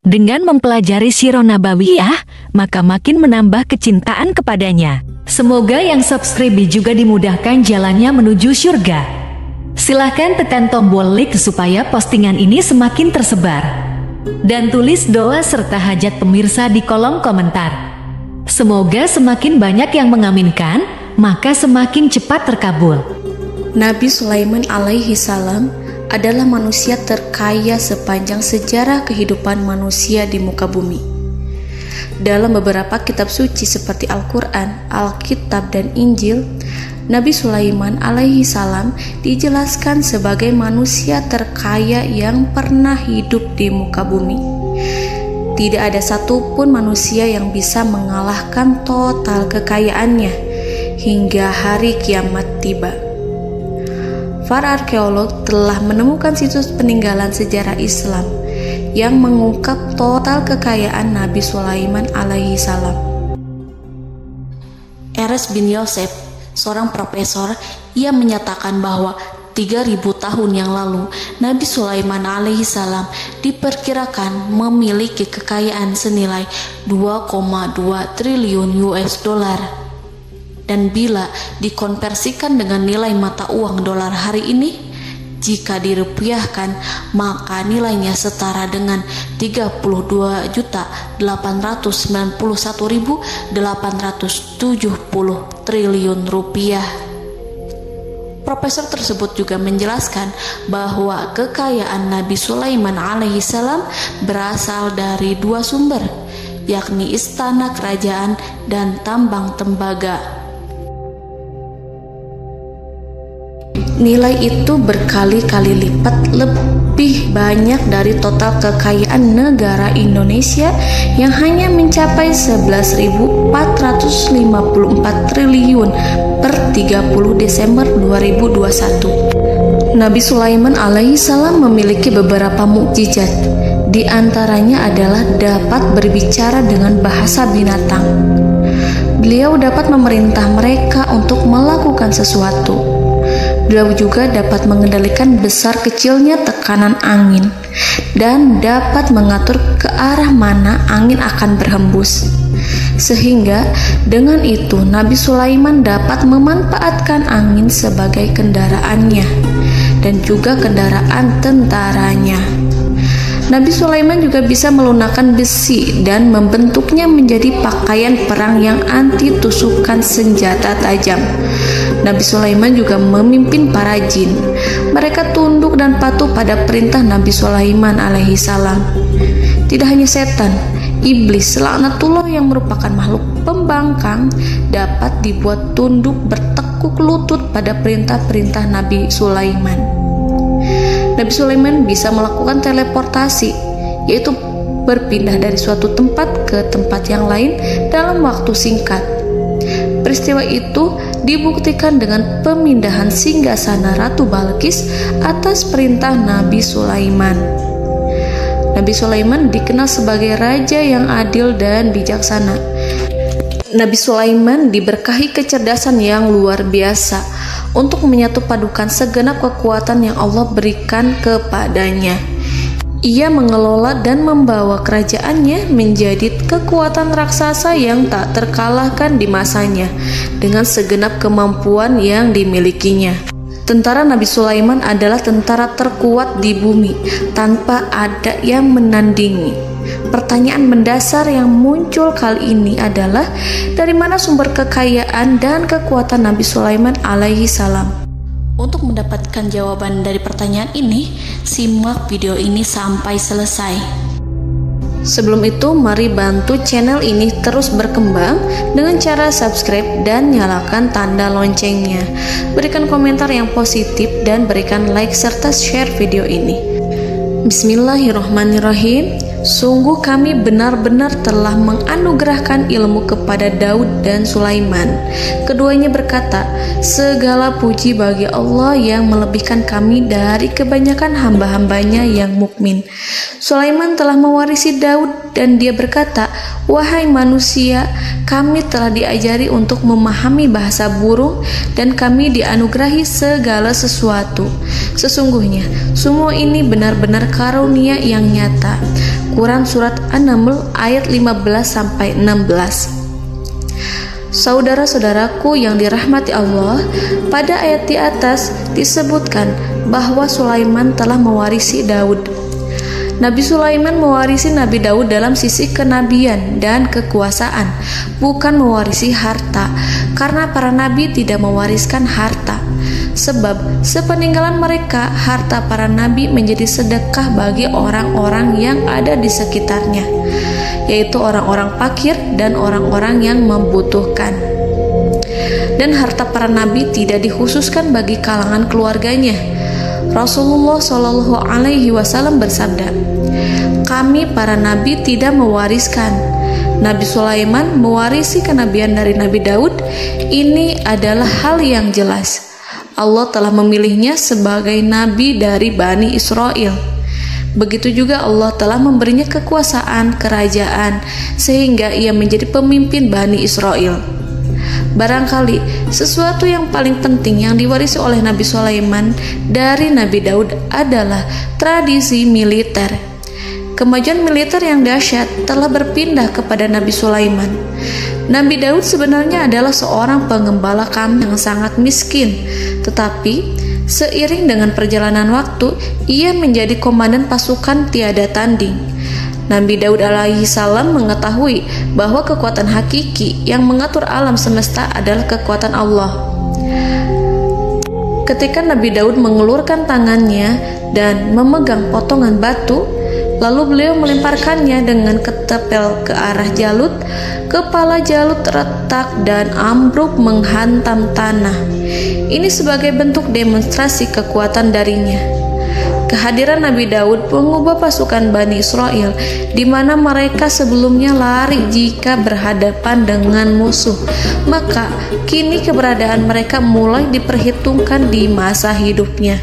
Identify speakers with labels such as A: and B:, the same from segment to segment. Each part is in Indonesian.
A: Dengan mempelajari Sirah Nabawiyah, maka makin menambah kecintaan kepadanya. Semoga yang subscribe juga dimudahkan jalannya menuju surga. Silahkan tekan tombol like supaya postingan ini semakin tersebar. Dan tulis doa serta hajat pemirsa di kolom komentar. Semoga semakin banyak yang mengaminkan, maka semakin cepat terkabul.
B: Nabi Sulaiman alaihi salam adalah manusia terkaya sepanjang sejarah kehidupan manusia di muka bumi. Dalam beberapa kitab suci seperti Al-Quran, Alkitab, dan Injil, Nabi Sulaiman alaihi salam dijelaskan sebagai manusia terkaya yang pernah hidup di muka bumi. Tidak ada satupun manusia yang bisa mengalahkan total kekayaannya hingga hari kiamat tiba. Para arkeolog telah menemukan situs peninggalan sejarah Islam yang mengungkap total kekayaan Nabi Sulaiman alaihi salam. Erez bin Yosef, seorang profesor, ia menyatakan bahwa 3000 tahun yang lalu Nabi Sulaiman alaihi salam diperkirakan memiliki kekayaan senilai 2,2 triliun US dollar. Dan bila dikonversikan dengan nilai mata uang dolar hari ini, jika dirupiahkan, maka nilainya setara dengan 32.891.870 triliun rupiah. Profesor tersebut juga menjelaskan bahwa kekayaan Nabi Sulaiman alaihi salam berasal dari dua sumber, yakni istana kerajaan dan tambang tembaga. Nilai itu berkali-kali lipat lebih banyak dari total kekayaan negara Indonesia yang hanya mencapai 11.454 triliun per 30 Desember 2021. Nabi Sulaiman alaihi salam memiliki beberapa mukjizat. Di antaranya adalah dapat berbicara dengan bahasa binatang. Beliau dapat memerintah mereka untuk melakukan sesuatu. Beliau juga dapat mengendalikan besar kecilnya tekanan angin dan dapat mengatur ke arah mana angin akan berhembus. Sehingga dengan itu Nabi Sulaiman dapat memanfaatkan angin sebagai kendaraannya dan juga kendaraan tentaranya. Nabi Sulaiman juga bisa melunakkan besi dan membentuknya menjadi pakaian perang yang anti tusukan senjata tajam. Nabi Sulaiman juga memimpin para jin. Mereka tunduk dan patuh pada perintah Nabi Sulaiman alaihi salam. Tidak hanya setan, iblis laknatullah yang merupakan makhluk pembangkang dapat dibuat tunduk bertekuk lutut pada perintah-perintah Nabi Sulaiman. Nabi Sulaiman bisa melakukan teleportasi, yaitu berpindah dari suatu tempat ke tempat yang lain dalam waktu singkat. Peristiwa itu dibuktikan dengan pemindahan singgasana Ratu Balqis atas perintah Nabi Sulaiman. Nabi Sulaiman dikenal sebagai raja yang adil dan bijaksana. Nabi Sulaiman diberkahi kecerdasan yang luar biasa untuk menyatu padukan segenap kekuatan yang Allah berikan kepadanya. Ia mengelola dan membawa kerajaannya menjadi kekuatan raksasa yang tak terkalahkan di masanya dengan segenap kemampuan yang dimilikinya. Tentara Nabi Sulaiman adalah tentara terkuat di bumi tanpa ada yang menandingi. Pertanyaan mendasar yang muncul kali ini adalah dari mana sumber kekayaan dan kekuatan Nabi Sulaiman alaihi salam? Untuk mendapatkan jawaban dari pertanyaan ini, simak video ini sampai selesai. Sebelum itu, mari bantu channel ini terus berkembang dengan cara subscribe dan nyalakan tanda loncengnya. Berikan komentar yang positif dan berikan like serta share video ini. Bismillahirrahmanirrahim. Sungguh kami benar-benar telah menganugerahkan ilmu kepada Daud dan Sulaiman. Keduanya berkata, segala puji bagi Allah yang melebihkan kami dari kebanyakan hamba-hambanya yang mukmin. Sulaiman telah mewarisi Daud dan dia berkata, wahai manusia, kami telah diajari untuk memahami bahasa burung dan kami dianugerahi segala sesuatu. Sesungguhnya semua ini benar-benar karunia yang nyata. Quran Surat An-Naml ayat 15-16. Saudara-saudaraku yang dirahmati Allah, pada ayat di atas disebutkan bahwa Sulaiman telah mewarisi Daud. Nabi Sulaiman mewarisi Nabi Daud dalam sisi kenabian dan kekuasaan, bukan mewarisi harta, karena para nabi tidak mewariskan harta. Sebab sepeninggalan mereka, harta para nabi menjadi sedekah bagi orang-orang yang ada di sekitarnya, yaitu orang-orang fakir dan orang-orang yang membutuhkan. Dan harta para nabi tidak dikhususkan bagi kalangan keluarganya. Rasulullah Shallallahu Alaihi Wasallam bersabda, "Kami para nabi tidak mewariskan. Nabi Sulaiman mewarisi kenabian dari Nabi Daud. Ini adalah hal yang jelas. Allah telah memilihnya sebagai nabi dari Bani Israel. Begitu juga Allah telah memberinya kekuasaan kerajaan sehingga ia menjadi pemimpin Bani Israel." Barangkali sesuatu yang paling penting yang diwarisi oleh Nabi Sulaiman dari Nabi Daud adalah tradisi militer. Kemajuan militer yang dahsyat telah berpindah kepada Nabi Sulaiman. Nabi Daud sebenarnya adalah seorang pengembala kambing yang sangat miskin, tetapi seiring dengan perjalanan waktu, ia menjadi komandan pasukan tiada tanding. Nabi Daud alaihi salam mengetahui bahwa kekuatan hakiki yang mengatur alam semesta adalah kekuatan Allah. Ketika Nabi Daud mengulurkan tangannya dan memegang potongan batu, lalu beliau melemparkannya dengan ketepel ke arah Jalut, kepala Jalut retak dan ambruk menghantam tanah. Ini sebagai bentuk demonstrasi kekuatan darinya. Kehadiran Nabi Daud mengubah pasukan Bani Israel, di mana mereka sebelumnya lari jika berhadapan dengan musuh. Maka kini keberadaan mereka mulai diperhitungkan di masa hidupnya.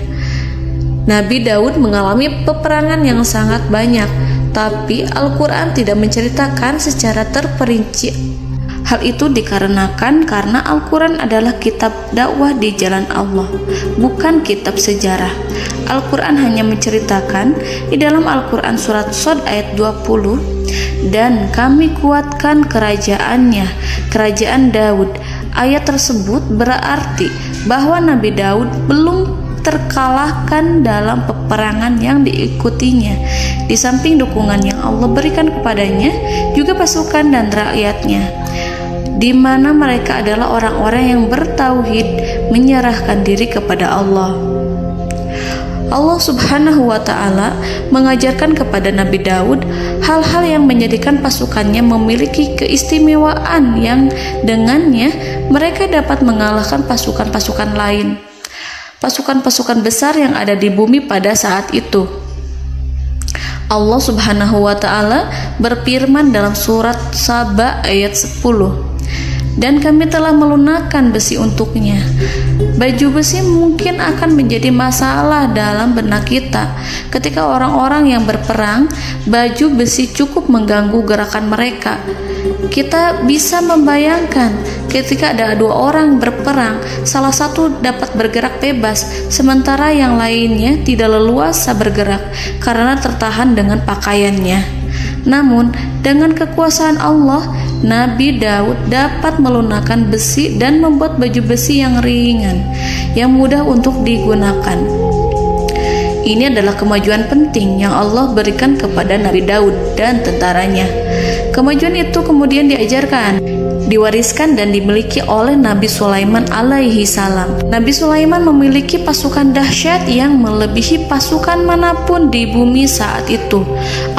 B: Nabi Daud mengalami peperangan yang sangat banyak, tapi Al-Quran tidak menceritakan secara terperinci. Hal itu dikarenakan karena Al-Quran adalah kitab dakwah di jalan Allah, bukan kitab sejarah. Al-Quran hanya menceritakan di dalam Al-Quran surat Shad ayat 20, "Dan kami kuatkan kerajaannya, kerajaan Daud." Ayat tersebut berarti bahwa Nabi Daud belum terkalahkan dalam peperangan yang diikutinya. Di samping dukungan yang Allah berikan kepadanya, juga pasukan dan rakyatnya, di mana mereka adalah orang-orang yang bertauhid, menyerahkan diri kepada Allah. Allah Subhanahu wa Ta'ala mengajarkan kepada Nabi Daud hal-hal yang menjadikan pasukannya memiliki keistimewaan yang dengannya mereka dapat mengalahkan pasukan-pasukan lain, pasukan-pasukan besar yang ada di bumi pada saat itu. Allah Subhanahu wa Ta'ala berfirman dalam surat Saba ayat 10, "Dan kami telah melunakkan besi untuknya." Baju besi mungkin akan menjadi masalah dalam benak kita. Ketika orang-orang yang berperang, baju besi cukup mengganggu gerakan mereka. Kita bisa membayangkan ketika ada dua orang berperang, salah satu dapat bergerak bebas, sementara yang lainnya tidak leluasa bergerak karena tertahan dengan pakaiannya. Namun, dengan kekuasaan Allah, Nabi Daud dapat melunakkan besi dan membuat baju besi yang ringan, yang mudah untuk digunakan. Ini adalah kemajuan penting yang Allah berikan kepada Nabi Daud dan tentaranya. Kemajuan itu kemudian diajarkan, diwariskan dan dimiliki oleh Nabi Sulaiman alaihi salam. Nabi Sulaiman memiliki pasukan dahsyat yang melebihi pasukan manapun di bumi saat itu,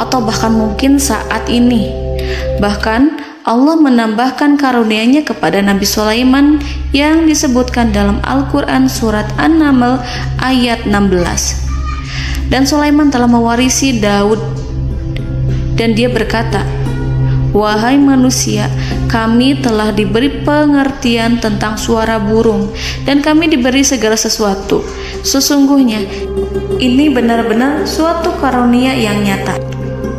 B: atau bahkan mungkin saat ini. Bahkan Allah menambahkan karunia-Nya kepada Nabi Sulaiman yang disebutkan dalam Al-Quran surat An-Naml ayat 16. "Dan Sulaiman telah mewarisi Daud, dan dia berkata, 'Wahai manusia, kami telah diberi pengertian tentang suara burung, dan kami diberi segala sesuatu. Sesungguhnya ini benar-benar suatu karunia yang nyata.'"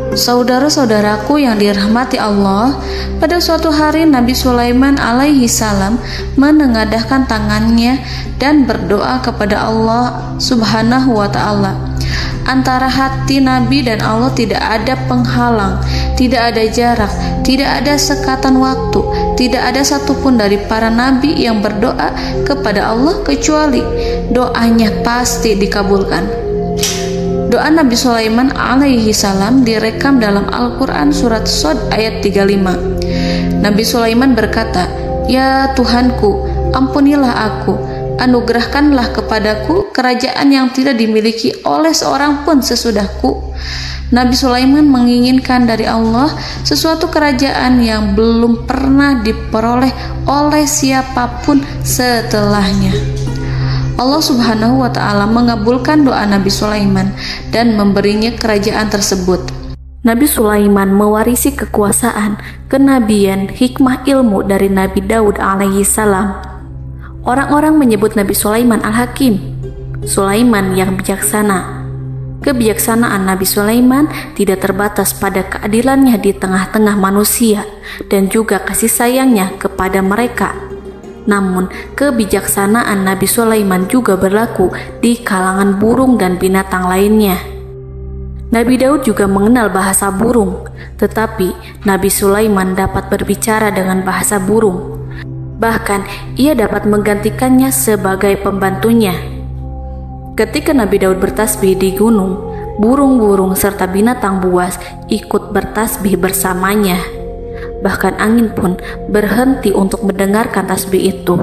B: Saudara-saudaraku yang dirahmati Allah, pada suatu hari Nabi Sulaiman alaihi salam menengadahkan tangannya dan berdoa kepada Allah Subhanahu wa Ta'ala. Antara hati Nabi dan Allah tidak ada penghalang, tidak ada jarak, tidak ada sekatan waktu, tidak ada satupun dari para nabi yang berdoa kepada Allah kecuali doanya pasti dikabulkan. Doa Nabi Sulaiman alaihi salam direkam dalam Al-Quran surat Shad ayat 35. Nabi Sulaiman berkata, "Ya Tuhanku, ampunilah aku, anugerahkanlah kepadaku kerajaan yang tidak dimiliki oleh seorang pun sesudahku." Nabi Sulaiman menginginkan dari Allah sesuatu kerajaan yang belum pernah diperoleh oleh siapapun setelahnya. Allah Subhanahu wa Ta'ala mengabulkan doa Nabi Sulaiman dan memberinya kerajaan tersebut. Nabi Sulaiman mewarisi kekuasaan, kenabian, hikmah ilmu dari Nabi Daud alaihi salam. Orang-orang menyebut Nabi Sulaiman Al-Hakim, Sulaiman yang bijaksana. Kebijaksanaan Nabi Sulaiman tidak terbatas pada keadilannya di tengah-tengah manusia dan juga kasih sayangnya kepada mereka. Namun, kebijaksanaan Nabi Sulaiman juga berlaku di kalangan burung dan binatang lainnya. Nabi Daud juga mengenal bahasa burung, tetapi Nabi Sulaiman dapat berbicara dengan bahasa burung. Bahkan, ia dapat menggantikannya sebagai pembantunya. Ketika Nabi Daud bertasbih di gunung, burung-burung serta binatang buas ikut bertasbih bersamanya. Bahkan angin pun berhenti untuk mendengarkan tasbih itu.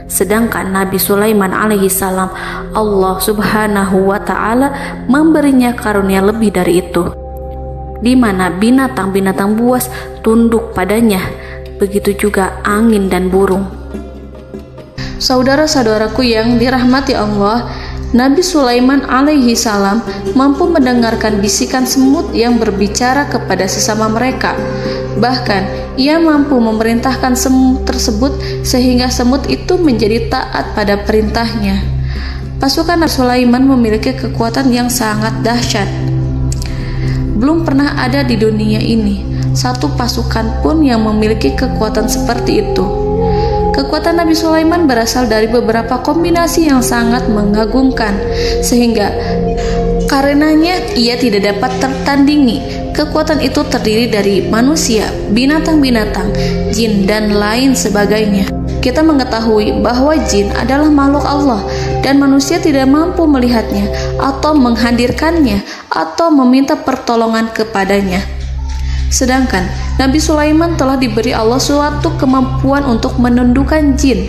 B: Sedangkan Nabi Sulaiman alaihi salam, Allah Subhanahu wa Ta'ala memberinya karunia lebih dari itu, di mana binatang-binatang buas tunduk padanya, begitu juga angin dan burung. Saudara-saudaraku yang dirahmati Allah, Nabi Sulaiman alaihi salam mampu mendengarkan bisikan semut yang berbicara kepada sesama mereka. Bahkan, ia mampu memerintahkan semut tersebut sehingga semut itu menjadi taat pada perintahnya. Pasukan Nabi Sulaiman memiliki kekuatan yang sangat dahsyat. Belum pernah ada di dunia ini satu pasukan pun yang memiliki kekuatan seperti itu. Kekuatan Nabi Sulaiman berasal dari beberapa kombinasi yang sangat mengagumkan, sehingga karenanya ia tidak dapat tertandingi. Kekuatan itu terdiri dari manusia, binatang-binatang, jin, dan lain sebagainya. Kita mengetahui bahwa jin adalah makhluk Allah dan manusia tidak mampu melihatnya atau menghadirkannya atau meminta pertolongan kepadanya. Sedangkan Nabi Sulaiman telah diberi Allah suatu kemampuan untuk menundukkan jin,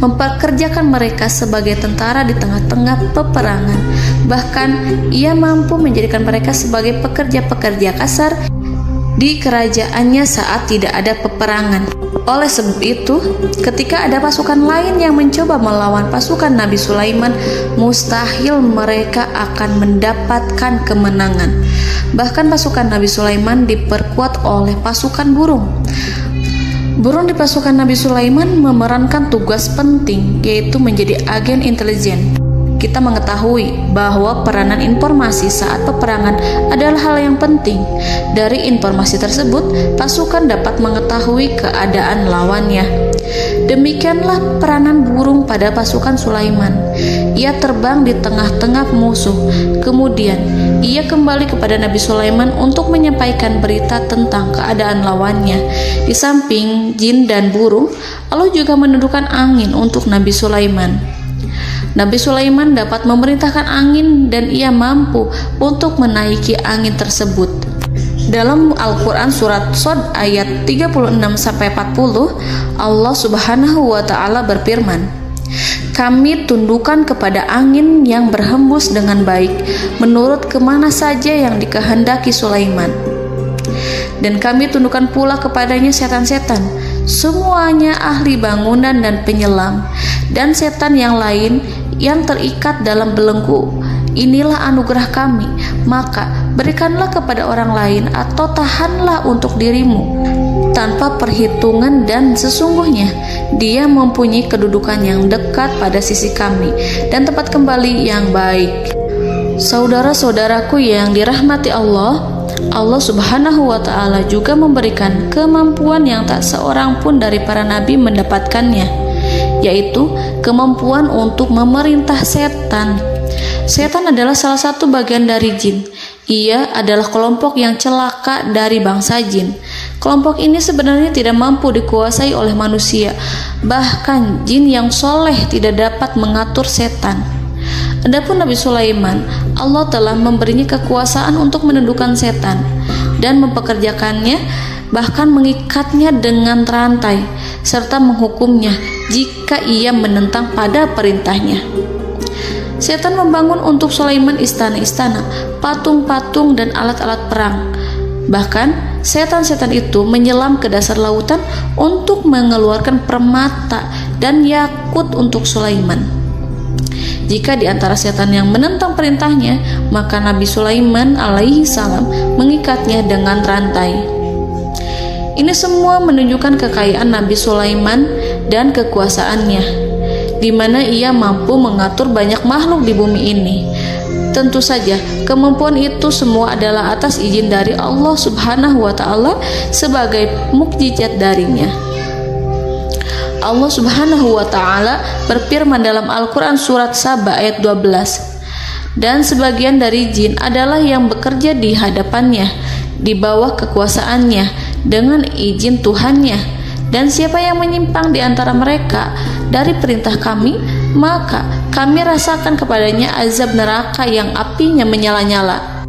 B: mempekerjakan mereka sebagai tentara di tengah-tengah peperangan. Bahkan ia mampu menjadikan mereka sebagai pekerja-pekerja kasar di kerajaannya saat tidak ada peperangan. Oleh sebab itu, ketika ada pasukan lain yang mencoba melawan pasukan Nabi Sulaiman, mustahil mereka akan mendapatkan kemenangan. Bahkan pasukan Nabi Sulaiman diperkuat oleh pasukan burung. Burung di pasukan Nabi Sulaiman memerankan tugas penting, yaitu menjadi agen intelijen. Kita mengetahui bahwa peranan informasi saat peperangan adalah hal yang penting. Dari informasi tersebut, pasukan dapat mengetahui keadaan lawannya. Demikianlah peranan burung pada pasukan Sulaiman. Ia terbang di tengah-tengah musuh. Kemudian, ia kembali kepada Nabi Sulaiman untuk menyampaikan berita tentang keadaan lawannya. Di samping jin dan burung, Allah juga menundukkan angin untuk Nabi Sulaiman. Nabi Sulaiman dapat memerintahkan angin dan ia mampu untuk menaiki angin tersebut. Dalam Al-Quran surat Shad ayat 36-40, Allah Subhanahu wa Ta'ala berfirman, "Kami tundukkan kepada angin yang berhembus dengan baik menurut kemana saja yang dikehendaki Sulaiman. Dan kami tundukkan pula kepadanya setan-setan, semuanya ahli bangunan dan penyelam, dan setan yang lain yang terikat dalam belenggu. Inilah anugerah kami, maka berikanlah kepada orang lain atau tahanlah untuk dirimu tanpa perhitungan, dan sesungguhnya dia mempunyai kedudukan yang dekat pada sisi kami dan tempat kembali yang baik." Saudara-saudaraku yang dirahmati Allah, Allah Subhanahu wa Ta'ala juga memberikan kemampuan yang tak seorang pun dari para nabi mendapatkannya, yaitu kemampuan untuk memerintah setan. Setan adalah salah satu bagian dari jin. Ia adalah kelompok yang celaka dari bangsa jin. Kelompok ini sebenarnya tidak mampu dikuasai oleh manusia. Bahkan jin yang soleh tidak dapat mengatur setan. Adapun Nabi Sulaiman, Allah telah memberinya kekuasaan untuk menundukkan setan dan mempekerjakannya, bahkan mengikatnya dengan rantai serta menghukumnya jika ia menentang pada perintahnya. Setan membangun untuk Sulaiman istana-istana, patung-patung, dan alat-alat perang. Bahkan setan-setan itu menyelam ke dasar lautan untuk mengeluarkan permata dan yakut untuk Sulaiman. Jika di antara setan yang menentang perintahnya, maka Nabi Sulaiman alaihi salam mengikatnya dengan rantai. Ini semua menunjukkan kekayaan Nabi Sulaiman dan kekuasaannya, di mana ia mampu mengatur banyak makhluk di bumi ini. Tentu saja, kemampuan itu semua adalah atas izin dari Allah Subhanahu wa Ta'ala sebagai mukjizat darinya. Allah Subhanahu wa Ta'ala berfirman dalam Al-Quran surat Saba ayat 12, dan sebagian dari jin adalah yang bekerja di hadapannya, di bawah kekuasaannya, dengan izin Tuhannya. Dan siapa yang menyimpang di antara mereka dari perintah kami, maka kami rasakan kepadanya azab neraka yang apinya menyala-nyala.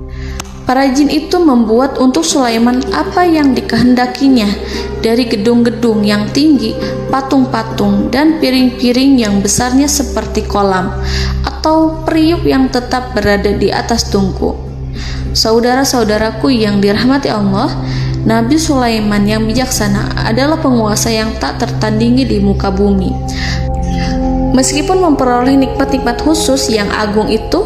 B: Para jin itu membuat untuk Sulaiman apa yang dikehendakinya, dari gedung-gedung yang tinggi, patung-patung, dan piring-piring yang besarnya seperti kolam, atau periuk yang tetap berada di atas tungku. Saudara-saudaraku yang dirahmati Allah, Nabi Sulaiman yang bijaksana adalah penguasa yang tak tertandingi di muka bumi. Meskipun memperoleh nikmat-nikmat khusus yang agung itu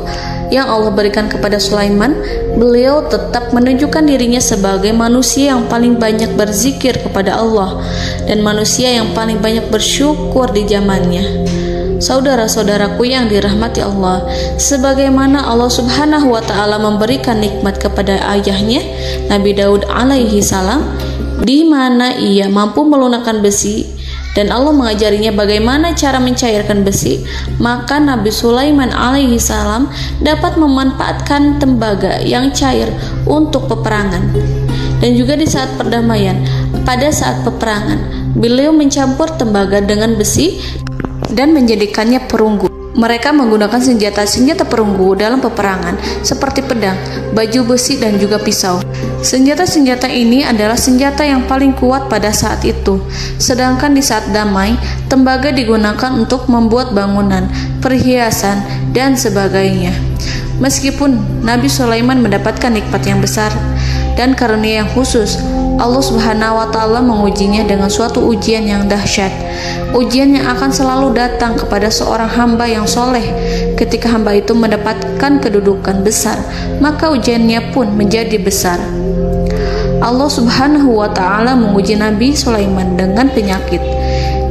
B: yang Allah berikan kepada Sulaiman, beliau tetap menunjukkan dirinya sebagai manusia yang paling banyak berzikir kepada Allah dan manusia yang paling banyak bersyukur di zamannya. Saudara-saudaraku yang dirahmati Allah, sebagaimana Allah Subhanahu wa Ta'ala memberikan nikmat kepada ayahnya Nabi Daud alaihi salam, di mana ia mampu melunakkan besi, dan Allah mengajarinya bagaimana cara mencairkan besi, maka Nabi Sulaiman alaihi salam dapat memanfaatkan tembaga yang cair untuk peperangan. Dan juga di saat perdamaian, pada saat peperangan, beliau mencampur tembaga dengan besi dan menjadikannya perunggu. Mereka menggunakan senjata-senjata perunggu dalam peperangan seperti pedang, baju besi, dan juga pisau. Senjata-senjata ini adalah senjata yang paling kuat pada saat itu. Sedangkan di saat damai, tembaga digunakan untuk membuat bangunan, perhiasan, dan sebagainya. Meskipun Nabi Sulaiman mendapatkan nikmat yang besar dan karunia yang khusus, Allah Subhanahu wa Ta'ala mengujinya dengan suatu ujian yang dahsyat. Ujian yang akan selalu datang kepada seorang hamba yang soleh. Ketika hamba itu mendapatkan kedudukan besar, maka ujiannya pun menjadi besar. Allah Subhanahu wa Ta'ala menguji Nabi Sulaiman dengan penyakit.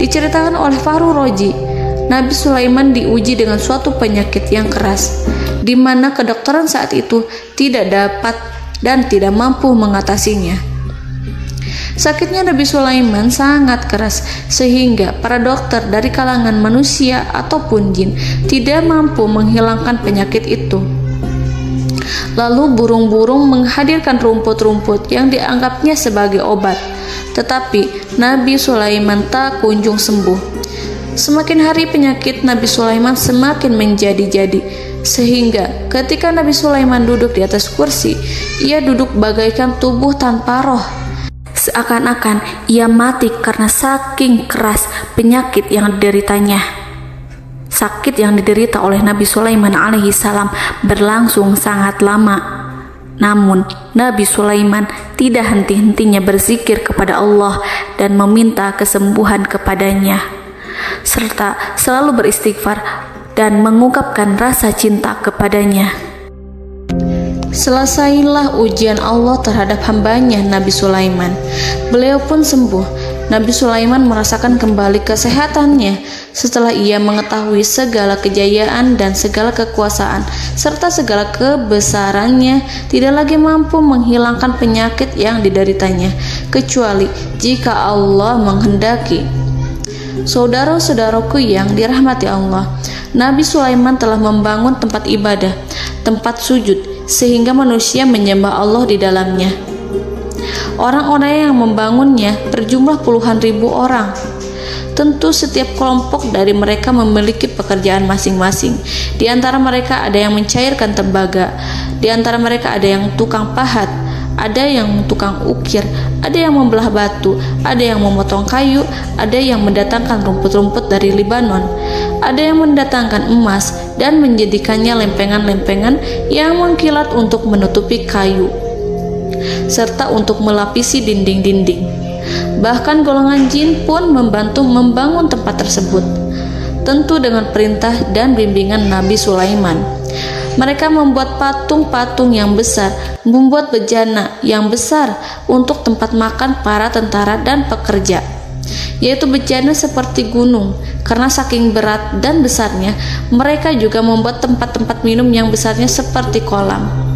B: Diceritakan oleh Fahru Roji, Nabi Sulaiman diuji dengan suatu penyakit yang keras, di mana kedokteran saat itu tidak dapat dan tidak mampu mengatasinya. Sakitnya Nabi Sulaiman sangat keras sehingga para dokter dari kalangan manusia ataupun jin tidak mampu menghilangkan penyakit itu. Lalu burung-burung menghadirkan rumput-rumput yang dianggapnya sebagai obat, tetapi Nabi Sulaiman tak kunjung sembuh. Semakin hari penyakit Nabi Sulaiman semakin menjadi-jadi, sehingga ketika Nabi Sulaiman duduk di atas kursi, ia duduk bagaikan tubuh tanpa roh. Seakan-akan ia mati karena saking keras penyakit yang dideritanya. Sakit yang diderita oleh Nabi Sulaiman alaihi salam berlangsung sangat lama. Namun Nabi Sulaiman tidak henti-hentinya berzikir kepada Allah dan meminta kesembuhan kepadanya, serta selalu beristighfar dan mengungkapkan rasa cinta kepadanya. Selesailah ujian Allah terhadap hambanya Nabi Sulaiman. Beliau pun sembuh. Nabi Sulaiman merasakan kembali kesehatannya setelah ia mengetahui segala kejayaan dan segala kekuasaan serta segala kebesarannya tidak lagi mampu menghilangkan penyakit yang dideritanya kecuali jika Allah menghendaki. Saudara-saudaraku yang dirahmati Allah, Nabi Sulaiman telah membangun tempat ibadah, tempat sujud, sehingga manusia menyembah Allah di dalamnya. Orang-orang yang membangunnya berjumlah puluhan ribu orang. Tentu setiap kelompok dari mereka memiliki pekerjaan masing-masing. Di antara mereka ada yang mencairkan tembaga, di antara mereka ada yang tukang pahat, ada yang tukang ukir, ada yang membelah batu, ada yang memotong kayu, ada yang mendatangkan rumput-rumput dari Libanon, ada yang mendatangkan emas dan menjadikannya lempengan-lempengan yang mengkilat untuk menutupi kayu, serta untuk melapisi dinding-dinding. Bahkan golongan jin pun membantu membangun tempat tersebut, tentu dengan perintah dan bimbingan Nabi Sulaiman. Mereka membuat patung-patung yang besar, membuat bejana yang besar untuk tempat makan para tentara dan pekerja, yaitu bejana seperti gunung. Karena saking berat dan besarnya, mereka juga membuat tempat-tempat minum yang besarnya seperti kolam.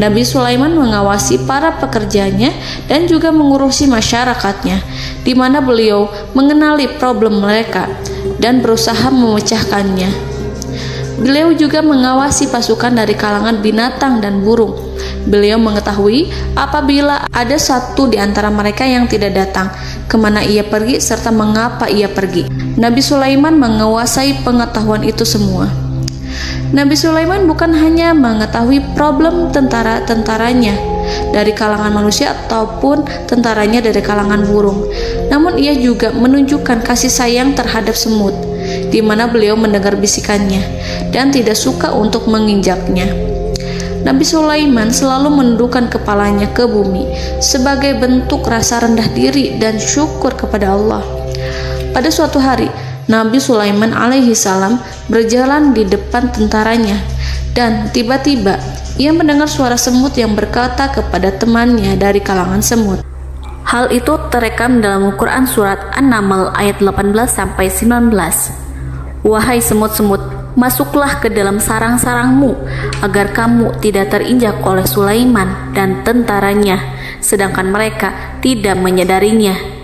B: Nabi Sulaiman mengawasi para pekerjanya dan juga mengurusi masyarakatnya, di mana beliau mengenali problem mereka dan berusaha memecahkannya. Beliau juga mengawasi pasukan dari kalangan binatang dan burung. Beliau mengetahui apabila ada satu di antara mereka yang tidak datang, kemana ia pergi, serta mengapa ia pergi. Nabi Sulaiman menguasai pengetahuan itu semua. Nabi Sulaiman bukan hanya mengetahui problem tentara-tentaranya dari kalangan manusia ataupun tentaranya dari kalangan burung, namun ia juga menunjukkan kasih sayang terhadap semut, di mana beliau mendengar bisikannya dan tidak suka untuk menginjaknya. Nabi Sulaiman selalu menundukkan kepalanya ke bumi sebagai bentuk rasa rendah diri dan syukur kepada Allah. Pada suatu hari, Nabi Sulaiman alaihi salam berjalan di depan tentaranya dan tiba-tiba ia mendengar suara semut yang berkata kepada temannya dari kalangan semut. Hal itu terekam dalam Al-Quran surat An-Naml ayat 18-19. Wahai semut-semut, masuklah ke dalam sarang-sarangmu agar kamu tidak terinjak oleh Sulaiman dan tentaranya, sedangkan mereka tidak menyadarinya.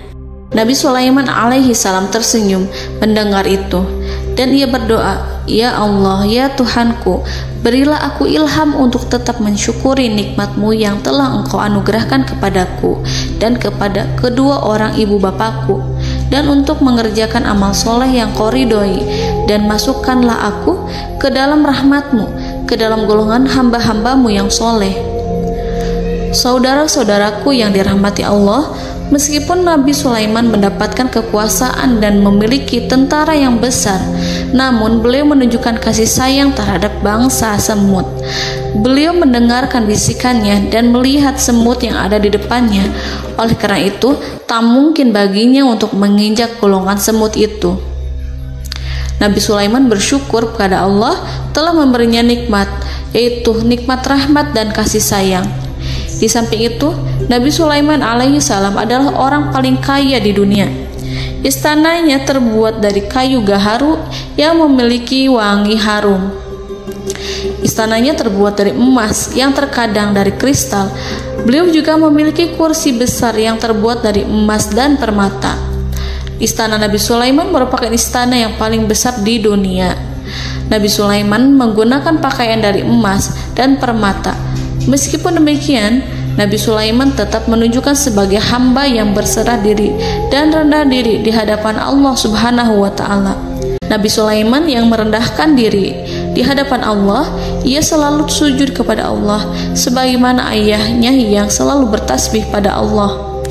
B: Nabi Sulaiman alaihi salam tersenyum mendengar itu dan ia berdoa, "Ya Allah, ya Tuhanku, berilah aku ilham untuk tetap mensyukuri nikmat-Mu yang telah Engkau anugerahkan kepadaku dan kepada kedua orang ibu bapakku, dan untuk mengerjakan amal soleh yang Kau ridhoi, dan masukkanlah aku ke dalam rahmat-Mu, ke dalam golongan hamba-hamba-Mu yang soleh." Saudara-saudaraku yang dirahmati Allah, meskipun Nabi Sulaiman mendapatkan kekuasaan dan memiliki tentara yang besar, namun beliau menunjukkan kasih sayang terhadap bangsa semut. Beliau mendengarkan bisikannya dan melihat semut yang ada di depannya. Oleh karena itu, tak mungkin baginya untuk menginjak golongan semut itu. Nabi Sulaiman bersyukur kepada Allah telah memberinya nikmat, yaitu nikmat rahmat dan kasih sayang. Di samping itu, Nabi Sulaiman alaihi salam adalah orang paling kaya di dunia. Istananya terbuat dari kayu gaharu yang memiliki wangi harum. Istananya terbuat dari emas yang terkadang dari kristal. Beliau juga memiliki kursi besar yang terbuat dari emas dan permata. Istana Nabi Sulaiman merupakan istana yang paling besar di dunia. Nabi Sulaiman menggunakan pakaian dari emas dan permata. Meskipun demikian, Nabi Sulaiman tetap menunjukkan sebagai hamba yang berserah diri dan rendah diri di hadapan Allah Subhanahu wa Ta'ala. Nabi Sulaiman yang merendahkan diri di hadapan Allah, ia selalu sujud kepada Allah sebagaimana ayahnya yang selalu bertasbih pada Allah.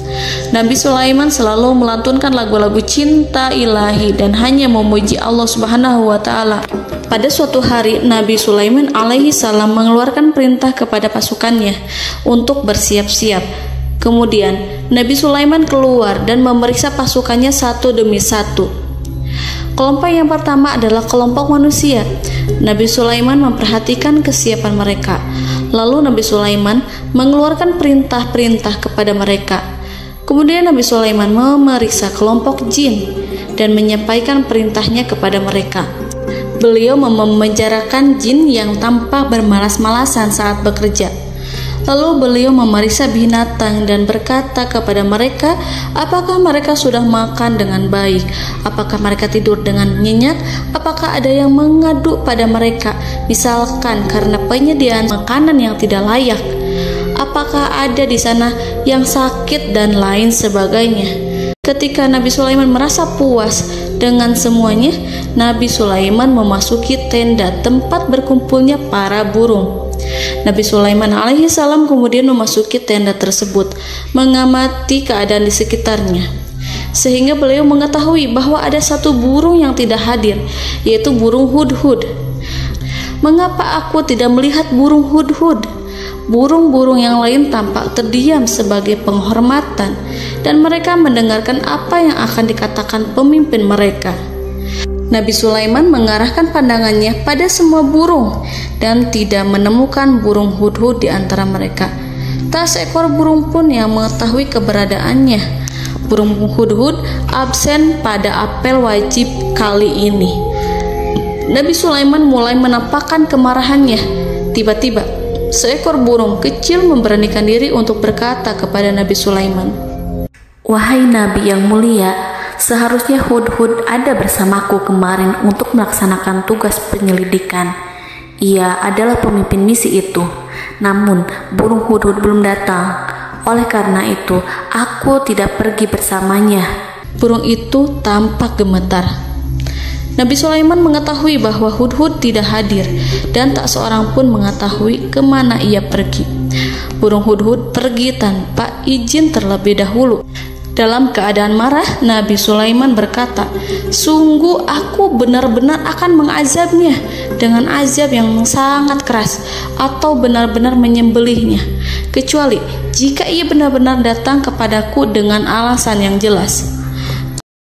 B: Nabi Sulaiman selalu melantunkan lagu-lagu cinta ilahi dan hanya memuji Allah Subhanahu wa Ta'ala. Pada suatu hari, Nabi Sulaiman alaihi salam mengeluarkan perintah kepada pasukannya untuk bersiap-siap. Kemudian, Nabi Sulaiman keluar dan memeriksa pasukannya satu demi satu. Kelompok yang pertama adalah kelompok manusia. Nabi Sulaiman memperhatikan kesiapan mereka. Lalu Nabi Sulaiman mengeluarkan perintah-perintah kepada mereka. Kemudian Nabi Sulaiman memeriksa kelompok jin dan menyampaikan perintahnya kepada mereka. Beliau memenjarakan jin yang tampak bermalas-malasan saat bekerja. Lalu beliau memeriksa binatang dan berkata kepada mereka, apakah mereka sudah makan dengan baik? Apakah mereka tidur dengan nyenyak? Apakah ada yang mengadu pada mereka, misalkan karena penyediaan makanan yang tidak layak? Apakah ada di sana yang sakit dan lain sebagainya? Ketika Nabi Sulaiman merasa puas dengan semuanya, Nabi Sulaiman memasuki tenda tempat berkumpulnya para burung. Nabi Sulaiman alaihissalam kemudian memasuki tenda tersebut, mengamati keadaan di sekitarnya, sehingga beliau mengetahui bahwa ada satu burung yang tidak hadir, yaitu burung hudhud. Mengapa aku tidak melihat burung hudhud? Burung-burung yang lain tampak terdiam sebagai penghormatan, dan mereka mendengarkan apa yang akan dikatakan pemimpin mereka. Nabi Sulaiman mengarahkan pandangannya pada semua burung dan tidak menemukan burung hudhud di antara mereka. Tak seekor burung pun yang mengetahui keberadaannya. Burung hudhud absen pada apel wajib kali ini. Nabi Sulaiman mulai menampakkan kemarahannya. Tiba-tiba, seekor burung kecil memberanikan diri untuk berkata kepada Nabi Sulaiman,
C: "Wahai Nabi yang mulia, seharusnya hudhud ada bersamaku kemarin untuk melaksanakan tugas penyelidikan. Ia adalah pemimpin misi itu. Namun, burung hudhud belum datang. Oleh karena itu, aku tidak pergi bersamanya."
B: Burung itu tampak gemetar. Nabi Sulaiman mengetahui bahwa hudhud tidak hadir dan tak seorang pun mengetahui kemana ia pergi. Burung hudhud pergi tanpa izin terlebih dahulu. Dalam keadaan marah, Nabi Sulaiman berkata, "Sungguh aku benar-benar akan mengazabnya dengan azab yang sangat keras, atau benar-benar menyembelihnya, kecuali jika ia benar-benar datang kepadaku dengan alasan yang jelas."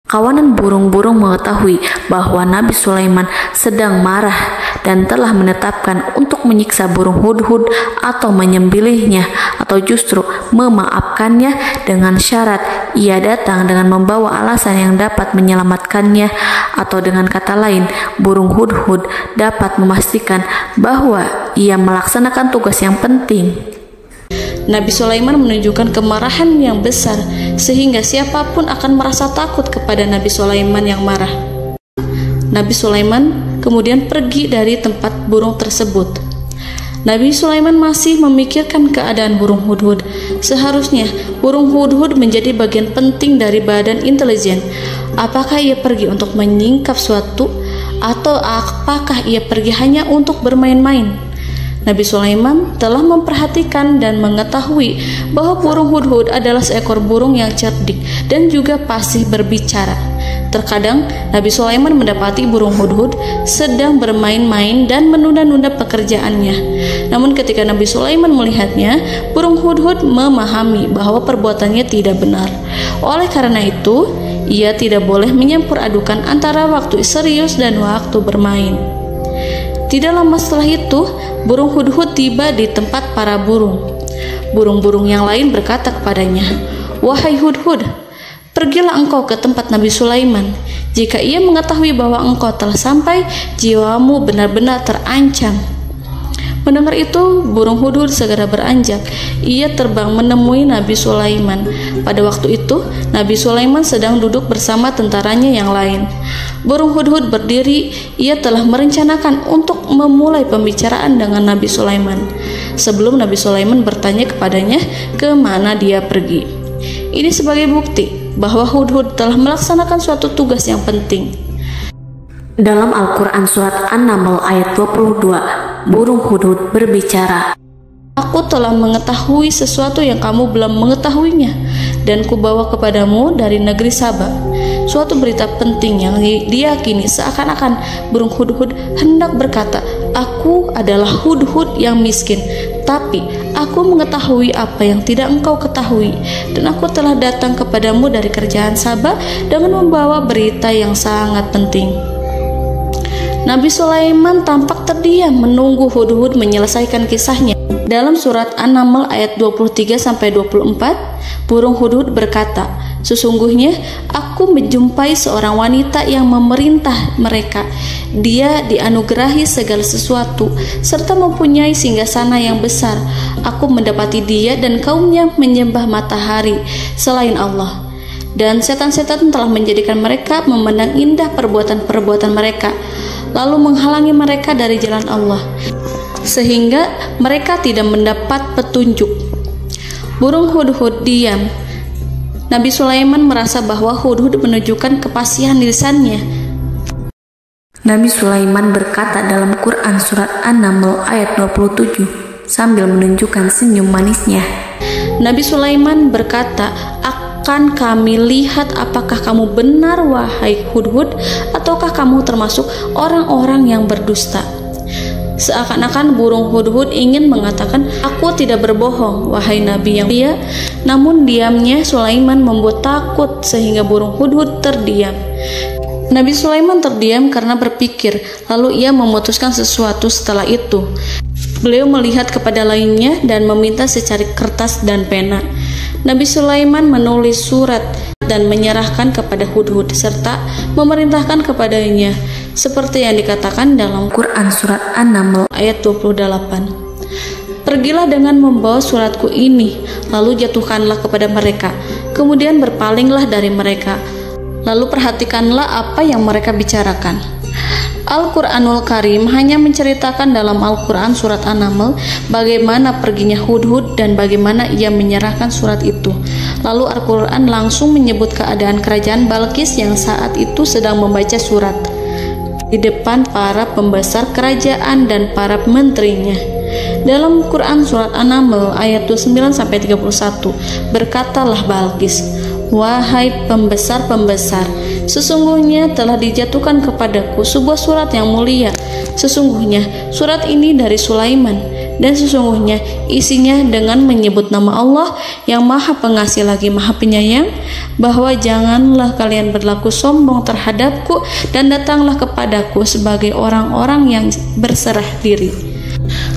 C: Kawanan burung-burung mengetahui bahwa Nabi Sulaiman sedang marah dan telah menetapkan untuk menyiksa burung hudhud atau menyembelihnya, atau justru memaafkannya dengan syarat ia datang dengan membawa alasan yang dapat menyelamatkannya, atau dengan kata lain, burung hudhud dapat memastikan bahwa ia melaksanakan tugas yang penting.
B: Nabi Sulaiman menunjukkan kemarahan yang besar sehingga siapapun akan merasa takut kepada Nabi Sulaiman yang marah. Nabi Sulaiman kemudian pergi dari tempat burung tersebut. Nabi Sulaiman masih memikirkan keadaan burung hudhud. Seharusnya burung hudhud menjadi bagian penting dari badan intelijen. Apakah ia pergi untuk menyingkap suatu, atau apakah ia pergi hanya untuk bermain-main? Nabi Sulaiman telah memperhatikan dan mengetahui bahwa burung hudhud adalah seekor burung yang cerdik dan juga fasih berbicara. Terkadang Nabi Sulaiman mendapati burung hudhud sedang bermain-main dan menunda-nunda pekerjaannya. Namun ketika Nabi Sulaiman melihatnya, burung hudhud memahami bahwa perbuatannya tidak benar. Oleh karena itu, ia tidak boleh menyampur adukan antara waktu serius dan waktu bermain. Tidak lama setelah itu, burung hudhud tiba di tempat para burung. Burung-burung yang lain berkata kepadanya, "Wahai hudhud, pergilah engkau ke tempat Nabi Sulaiman. Jika ia mengetahui bahwa engkau telah sampai, jiwamu benar-benar terancam." Mendengar itu, burung hudhud segera beranjak. Ia terbang menemui Nabi Sulaiman. Pada waktu itu, Nabi Sulaiman sedang duduk bersama tentaranya yang lain. Burung hudhud berdiri. Ia telah merencanakan untuk memulai pembicaraan dengan Nabi Sulaiman sebelum Nabi Sulaiman bertanya kepadanya kemana dia pergi. Ini sebagai bukti bahwa hudhud telah melaksanakan suatu tugas yang penting.
C: Dalam Al-Quran Surat An-Naml ayat 22, burung hudhud berbicara,
B: "Aku telah mengetahui sesuatu yang kamu belum mengetahuinya, dan kubawa kepadamu dari negeri Saba suatu berita penting yang diyakini." Seakan-akan burung hudhud hendak berkata, "Aku adalah hudhud yang miskin, tapi aku mengetahui apa yang tidak engkau ketahui, dan aku telah datang kepadamu dari kerajaan Saba dengan membawa berita yang sangat penting." Nabi Sulaiman tampak terdiam menunggu hudhud menyelesaikan kisahnya. Dalam surat An-Naml ayat 23-24, burung hudhud berkata, Sesungguhnya aku menjumpai seorang wanita yang memerintah mereka. Dia dianugerahi segala sesuatu serta mempunyai singgasana yang besar. Aku mendapati dia dan kaumnya menyembah matahari selain Allah. Dan setan-setan telah menjadikan mereka memandang indah perbuatan-perbuatan mereka, lalu menghalangi mereka dari jalan Allah, sehingga mereka tidak mendapat petunjuk. Burung hudhud diam. Nabi Sulaiman merasa bahwa hudhud menunjukkan kepasihan lisannya.
C: Nabi Sulaiman berkata dalam Quran surat An-Naml ayat 27 sambil menunjukkan senyum manisnya.
B: Nabi Sulaiman berkata, "Akan kami lihat apakah kamu benar wahai hudhud, ataukah kamu termasuk orang-orang yang berdusta." Seakan-akan burung hudhud ingin mengatakan, "Aku tidak berbohong, wahai Nabi yang mulia." Namun diamnya Sulaiman membuat takut sehingga burung hudhud terdiam. Nabi Sulaiman terdiam karena berpikir, lalu ia memutuskan sesuatu setelah itu. Beliau melihat kepada lainnya dan meminta secari kertas dan pena. Nabi Sulaiman menulis surat dan menyerahkan kepada hudhud serta memerintahkan kepadanya seperti yang dikatakan dalam
C: Quran surat An-Naml
B: ayat 28. "Pergilah dengan membawa suratku ini, lalu jatuhkanlah kepada mereka, kemudian berpalinglah dari mereka, lalu perhatikanlah apa yang mereka bicarakan." Al-Quranul Karim hanya menceritakan dalam Al-Quran surat An-Naml bagaimana perginya hudhud dan bagaimana ia menyerahkan surat itu. Lalu Al-Quran langsung menyebut keadaan kerajaan Balqis yang saat itu sedang membaca surat di depan para pembesar kerajaan dan para menterinya. Dalam Quran surat An-Naml ayat 29-31 berkatalah Balqis, "Wahai pembesar-pembesar, sesungguhnya telah dijatuhkan kepadaku sebuah surat yang mulia. Sesungguhnya surat ini dari Sulaiman, dan sesungguhnya isinya dengan menyebut nama Allah yang Maha Pengasih lagi Maha Penyayang, bahwa janganlah kalian berlaku sombong terhadapku dan datanglah kepadaku sebagai orang-orang yang berserah diri."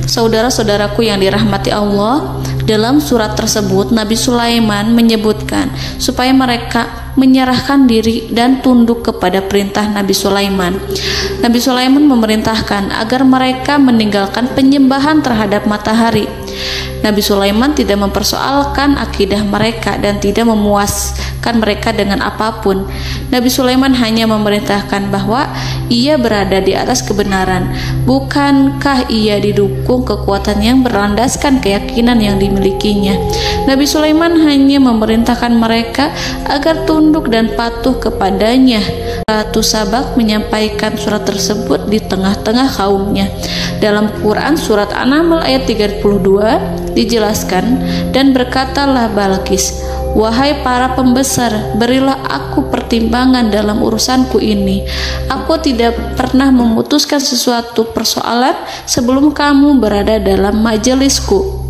B: Saudara-saudaraku yang dirahmati Allah, dalam surat tersebut Nabi Sulaiman menyebutkan supaya mereka menyerahkan diri dan tunduk kepada perintah Nabi Sulaiman. Nabi Sulaiman memerintahkan agar mereka meninggalkan penyembahan terhadap matahari. Nabi Sulaiman tidak mempersoalkan akidah mereka dan tidak memuaskan mereka dengan apapun. Nabi Sulaiman hanya memerintahkan bahwa ia berada di atas kebenaran. Bukankah ia didukung kekuatan yang berlandaskan keyakinan yang dimilikinya? Nabi Sulaiman hanya memerintahkan mereka agar tunduk dan patuh kepadanya. Ratu Sabak menyampaikan surat tersebut di tengah-tengah kaumnya. Dalam Quran surat An-Naml ayat 32 dijelaskan, "Dan berkatalah Balqis, wahai para pembesar, berilah aku pertimbangan dalam urusanku ini. Aku tidak pernah memutuskan sesuatu persoalan sebelum kamu berada dalam majelisku."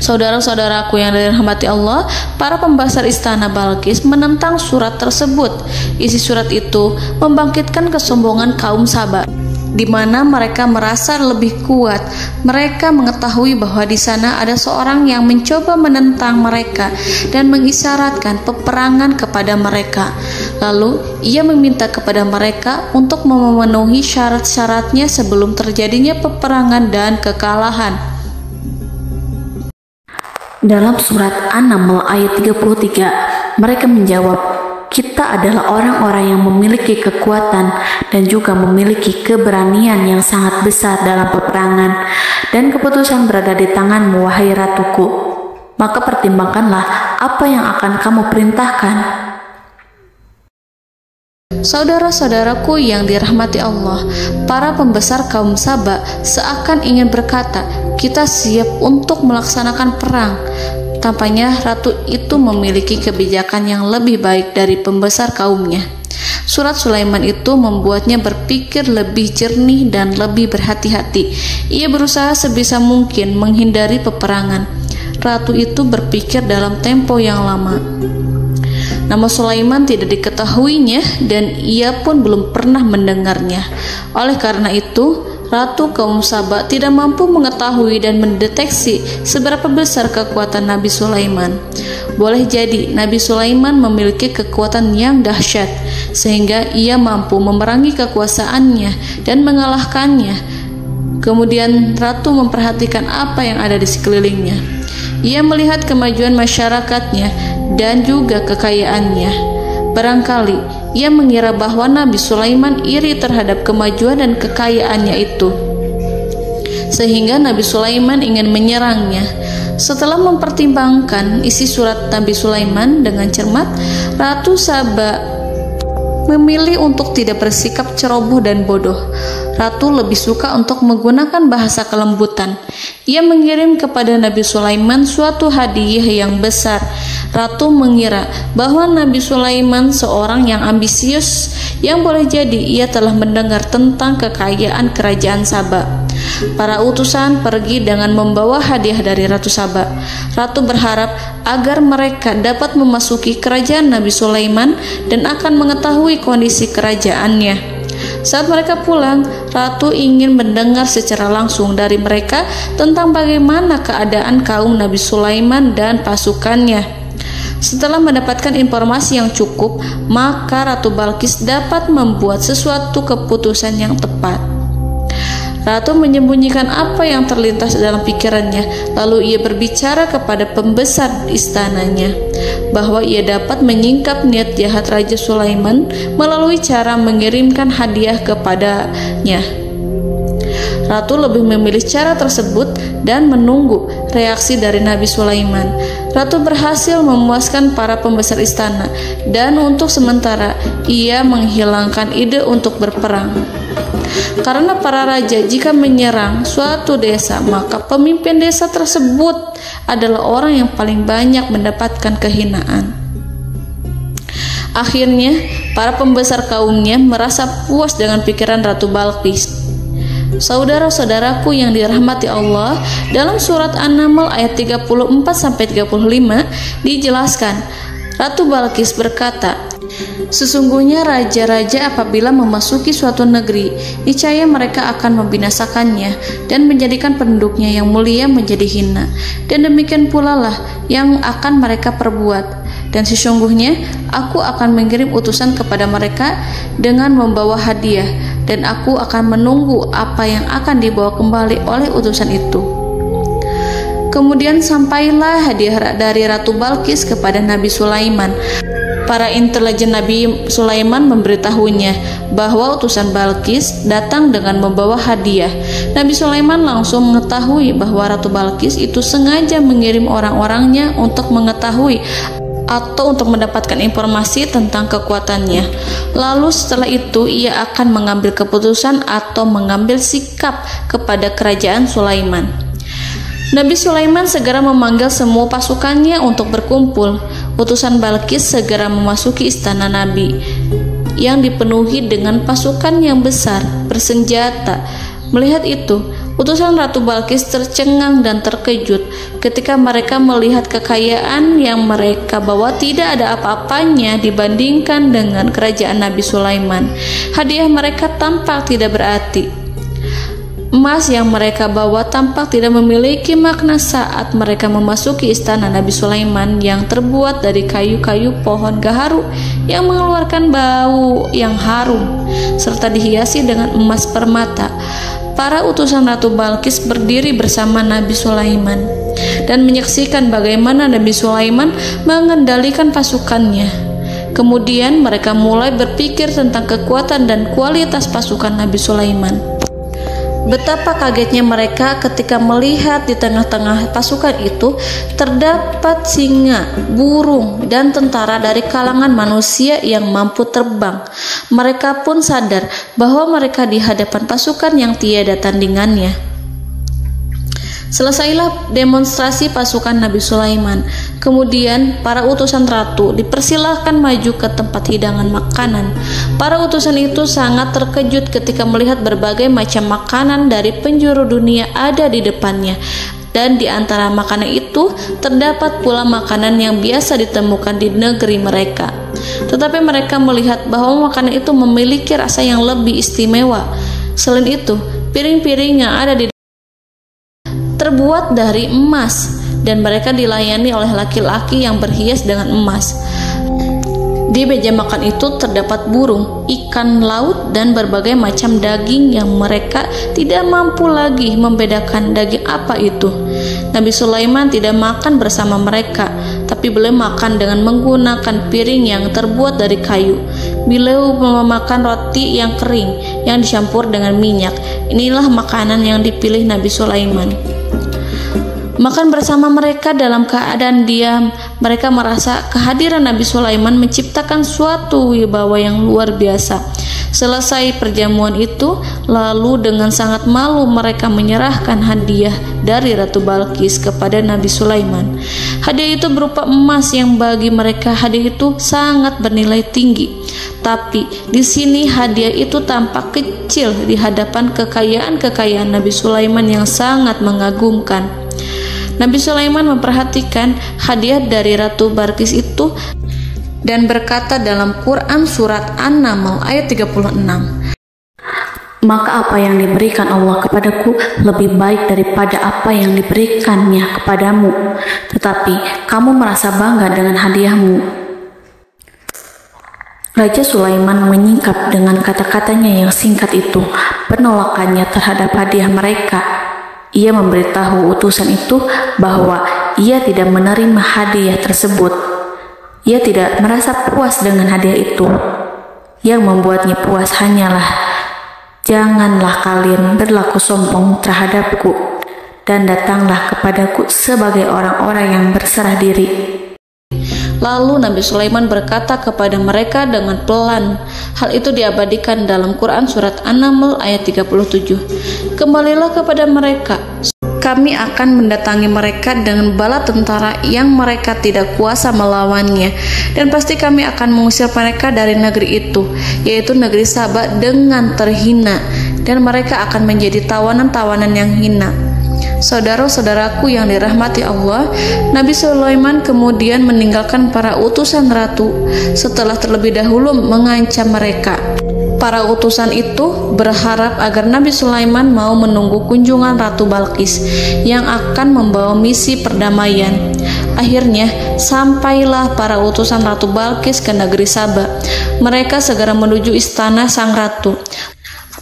B: Saudara-saudaraku yang dirahmati Allah, para pembesar istana Balqis menentang surat tersebut. Isi surat itu membangkitkan kesombongan kaum Sabak, di mana mereka merasa lebih kuat. Mereka mengetahui bahwa di sana ada seorang yang mencoba menentang mereka dan mengisyaratkan peperangan kepada mereka. Lalu ia meminta kepada mereka untuk memenuhi syarat-syaratnya sebelum terjadinya peperangan dan kekalahan.
C: Dalam surat An-Naml ayat 33, mereka menjawab, "Kita adalah orang-orang yang memiliki kekuatan dan juga memiliki keberanian yang sangat besar dalam peperangan, dan keputusan berada di tanganmu, wahai ratuku. Maka pertimbangkanlah apa yang akan kamu perintahkan."
B: Saudara-saudaraku yang dirahmati Allah, para pembesar kaum Sabak seakan ingin berkata, "Kita siap untuk melaksanakan perang." Tampaknya ratu itu memiliki kebijakan yang lebih baik dari pembesar kaumnya. Surat Sulaiman itu membuatnya berpikir lebih jernih dan lebih berhati-hati. Ia berusaha sebisa mungkin menghindari peperangan. Ratu itu berpikir dalam tempo yang lama. Nama Sulaiman tidak diketahuinya dan ia pun belum pernah mendengarnya. Oleh karena itu, Ratu kaum Saba tidak mampu mengetahui dan mendeteksi seberapa besar kekuatan Nabi Sulaiman. Boleh jadi Nabi Sulaiman memiliki kekuatan yang dahsyat, sehingga ia mampu memerangi kekuasaannya dan mengalahkannya. Kemudian Ratu memperhatikan apa yang ada di sekelilingnya. Ia melihat kemajuan masyarakatnya dan juga kekayaannya. Barangkali ia mengira bahwa Nabi Sulaiman iri terhadap kemajuan dan kekayaannya itu, sehingga Nabi Sulaiman ingin menyerangnya. Setelah mempertimbangkan isi surat Nabi Sulaiman dengan cermat, Ratu Saba memilih untuk tidak bersikap ceroboh dan bodoh. Ratu lebih suka untuk menggunakan bahasa kelembutan. Ia mengirim kepada Nabi Sulaiman suatu hadiah yang besar. Ratu mengira bahwa Nabi Sulaiman seorang yang ambisius, yang boleh jadi ia telah mendengar tentang kekayaan kerajaan Saba. Para utusan pergi dengan membawa hadiah dari Ratu Saba. Ratu berharap agar mereka dapat memasuki kerajaan Nabi Sulaiman dan akan mengetahui kondisi kerajaannya. Saat mereka pulang, Ratu ingin mendengar secara langsung dari mereka tentang bagaimana keadaan kaum Nabi Sulaiman dan pasukannya. Setelah mendapatkan informasi yang cukup, maka Ratu Balqis dapat membuat sesuatu keputusan yang tepat. Ratu menyembunyikan apa yang terlintas dalam pikirannya, lalu ia berbicara kepada pembesar istananya bahwa ia dapat menyingkap niat jahat Raja Sulaiman melalui cara mengirimkan hadiah kepadanya. Ratu lebih memilih cara tersebut dan menunggu reaksi dari Nabi Sulaiman. Ratu berhasil memuaskan para pembesar istana, dan untuk sementara ia menghilangkan ide untuk berperang. Karena para raja jika menyerang suatu desa, maka pemimpin desa tersebut adalah orang yang paling banyak mendapatkan kehinaan. Akhirnya, para pembesar kaumnya merasa puas dengan pikiran Ratu Balqis. Saudara-saudaraku yang dirahmati Allah, dalam surat An-Naml ayat 34-35 dijelaskan, Ratu Balqis berkata, "Sesungguhnya raja-raja apabila memasuki suatu negeri, niscaya mereka akan membinasakannya dan menjadikan penduduknya yang mulia menjadi hina, dan demikian pula lah yang akan mereka perbuat. Dan sesungguhnya aku akan mengirim utusan kepada mereka dengan membawa hadiah, dan aku akan menunggu apa yang akan dibawa kembali oleh utusan itu." Kemudian sampailah hadiah dari Ratu Balqis kepada Nabi Sulaiman. Para intelijen Nabi Sulaiman memberitahunya bahwa utusan Balqis datang dengan membawa hadiah. Nabi Sulaiman langsung mengetahui bahwa Ratu Balqis itu sengaja mengirim orang-orangnya untuk mengetahui atau untuk mendapatkan informasi tentang kekuatannya. Lalu setelah itu ia akan mengambil keputusan atau mengambil sikap kepada kerajaan Sulaiman. Nabi Sulaiman segera memanggil semua pasukannya untuk berkumpul. Utusan Balqis segera memasuki istana Nabi yang dipenuhi dengan pasukan yang besar bersenjata. Melihat itu, utusan Ratu Balqis tercengang dan terkejut ketika mereka melihat kekayaan yang mereka bawa tidak ada apa-apanya dibandingkan dengan kerajaan Nabi Sulaiman. Hadiah mereka tampak tidak berarti. Emas yang mereka bawa tampak tidak memiliki makna saat mereka memasuki istana Nabi Sulaiman yang terbuat dari kayu-kayu pohon gaharu yang mengeluarkan bau yang harum serta dihiasi dengan emas permata. Para utusan Ratu Balqis berdiri bersama Nabi Sulaiman dan menyaksikan bagaimana Nabi Sulaiman mengendalikan pasukannya. Kemudian mereka mulai berpikir tentang kekuatan dan kualitas pasukan Nabi Sulaiman. Betapa kagetnya mereka ketika melihat di tengah-tengah pasukan itu terdapat singa, burung, dan tentara dari kalangan manusia yang mampu terbang. Mereka pun sadar bahwa mereka di hadapan pasukan yang tiada tandingannya. Selesailah demonstrasi pasukan Nabi Sulaiman. Kemudian para utusan ratu dipersilahkan maju ke tempat hidangan makanan. Para utusan itu sangat terkejut ketika melihat berbagai macam makanan dari penjuru dunia ada di depannya. Dan di antara makanan itu terdapat pula makanan yang biasa ditemukan di negeri mereka. Tetapi mereka melihat bahwa makanan itu memiliki rasa yang lebih istimewa. Selain itu, Piring-piring yang ada di terbuat dari emas, dan mereka dilayani oleh laki-laki yang berhias dengan emas. Di meja makan itu terdapat burung, ikan laut, dan berbagai macam daging yang mereka tidak mampu lagi membedakan daging apa itu. Nabi Sulaiman tidak makan bersama mereka, tapi beliau makan dengan menggunakan piring yang terbuat dari kayu. Beliau memakan roti yang kering yang dicampur dengan minyak. Inilah makanan yang dipilih Nabi Sulaiman. Makan bersama mereka dalam keadaan diam, mereka merasa kehadiran Nabi Sulaiman menciptakan suatu wibawa yang luar biasa. Selesai perjamuan itu, lalu dengan sangat malu mereka menyerahkan hadiah dari Ratu Balqis kepada Nabi Sulaiman. Hadiah itu berupa emas yang bagi mereka hadiah itu sangat bernilai tinggi. Tapi di sini hadiah itu tampak kecil di hadapan kekayaan Nabi Sulaiman yang sangat mengagumkan. Nabi Sulaiman memperhatikan hadiah dari Ratu Balqis itu dan berkata dalam Quran surat An-Naml ayat 36,
C: "Maka apa yang diberikan Allah kepadaku lebih baik daripada apa yang diberikannya kepadamu, tetapi kamu merasa bangga dengan hadiahmu." Raja Sulaiman menyingkap dengan kata-katanya yang singkat itu penolakannya terhadap hadiah mereka. Ia memberitahu utusan itu bahwa ia tidak menerima hadiah tersebut. Ia tidak merasa puas dengan hadiah itu. Yang membuatnya puas hanyalah, "Janganlah kalian berlaku sombong terhadapku, dan datanglah kepadaku sebagai orang-orang yang berserah diri."
B: Lalu Nabi Sulaiman berkata kepada mereka dengan pelan. Hal itu diabadikan dalam Quran surat An-Naml ayat 37. "Kembalilah kepada mereka. Kami akan mendatangi mereka dengan bala tentara yang mereka tidak kuasa melawannya, dan pasti kami akan mengusir mereka dari negeri itu, yaitu negeri Saba, dengan terhina, dan mereka akan menjadi tawanan-tawanan yang hina." Saudara-saudaraku yang dirahmati Allah, Nabi Sulaiman kemudian meninggalkan para utusan ratu setelah terlebih dahulu mengancam mereka. Para utusan itu berharap agar Nabi Sulaiman mau menunggu kunjungan Ratu Balqis yang akan membawa misi perdamaian. Akhirnya sampailah para utusan Ratu Balqis ke negeri Saba. Mereka segera menuju istana sang ratu.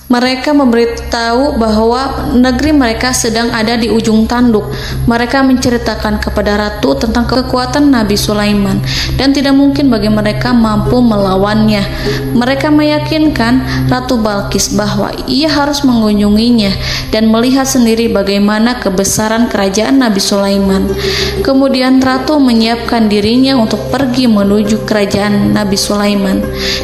B: Mereka memberitahu bahwa negeri mereka sedang ada di ujung tanduk. Mereka menceritakan kepada ratu tentang kekuatan Nabi Sulaiman dan tidak mungkin bagi mereka mampu melawannya. Mereka meyakinkan Ratu Balqis bahwa ia harus mengunjunginya dan melihat sendiri bagaimana kebesaran kerajaan Nabi Sulaiman. Kemudian ratu menyiapkan dirinya untuk pergi menuju kerajaan Nabi Sulaiman.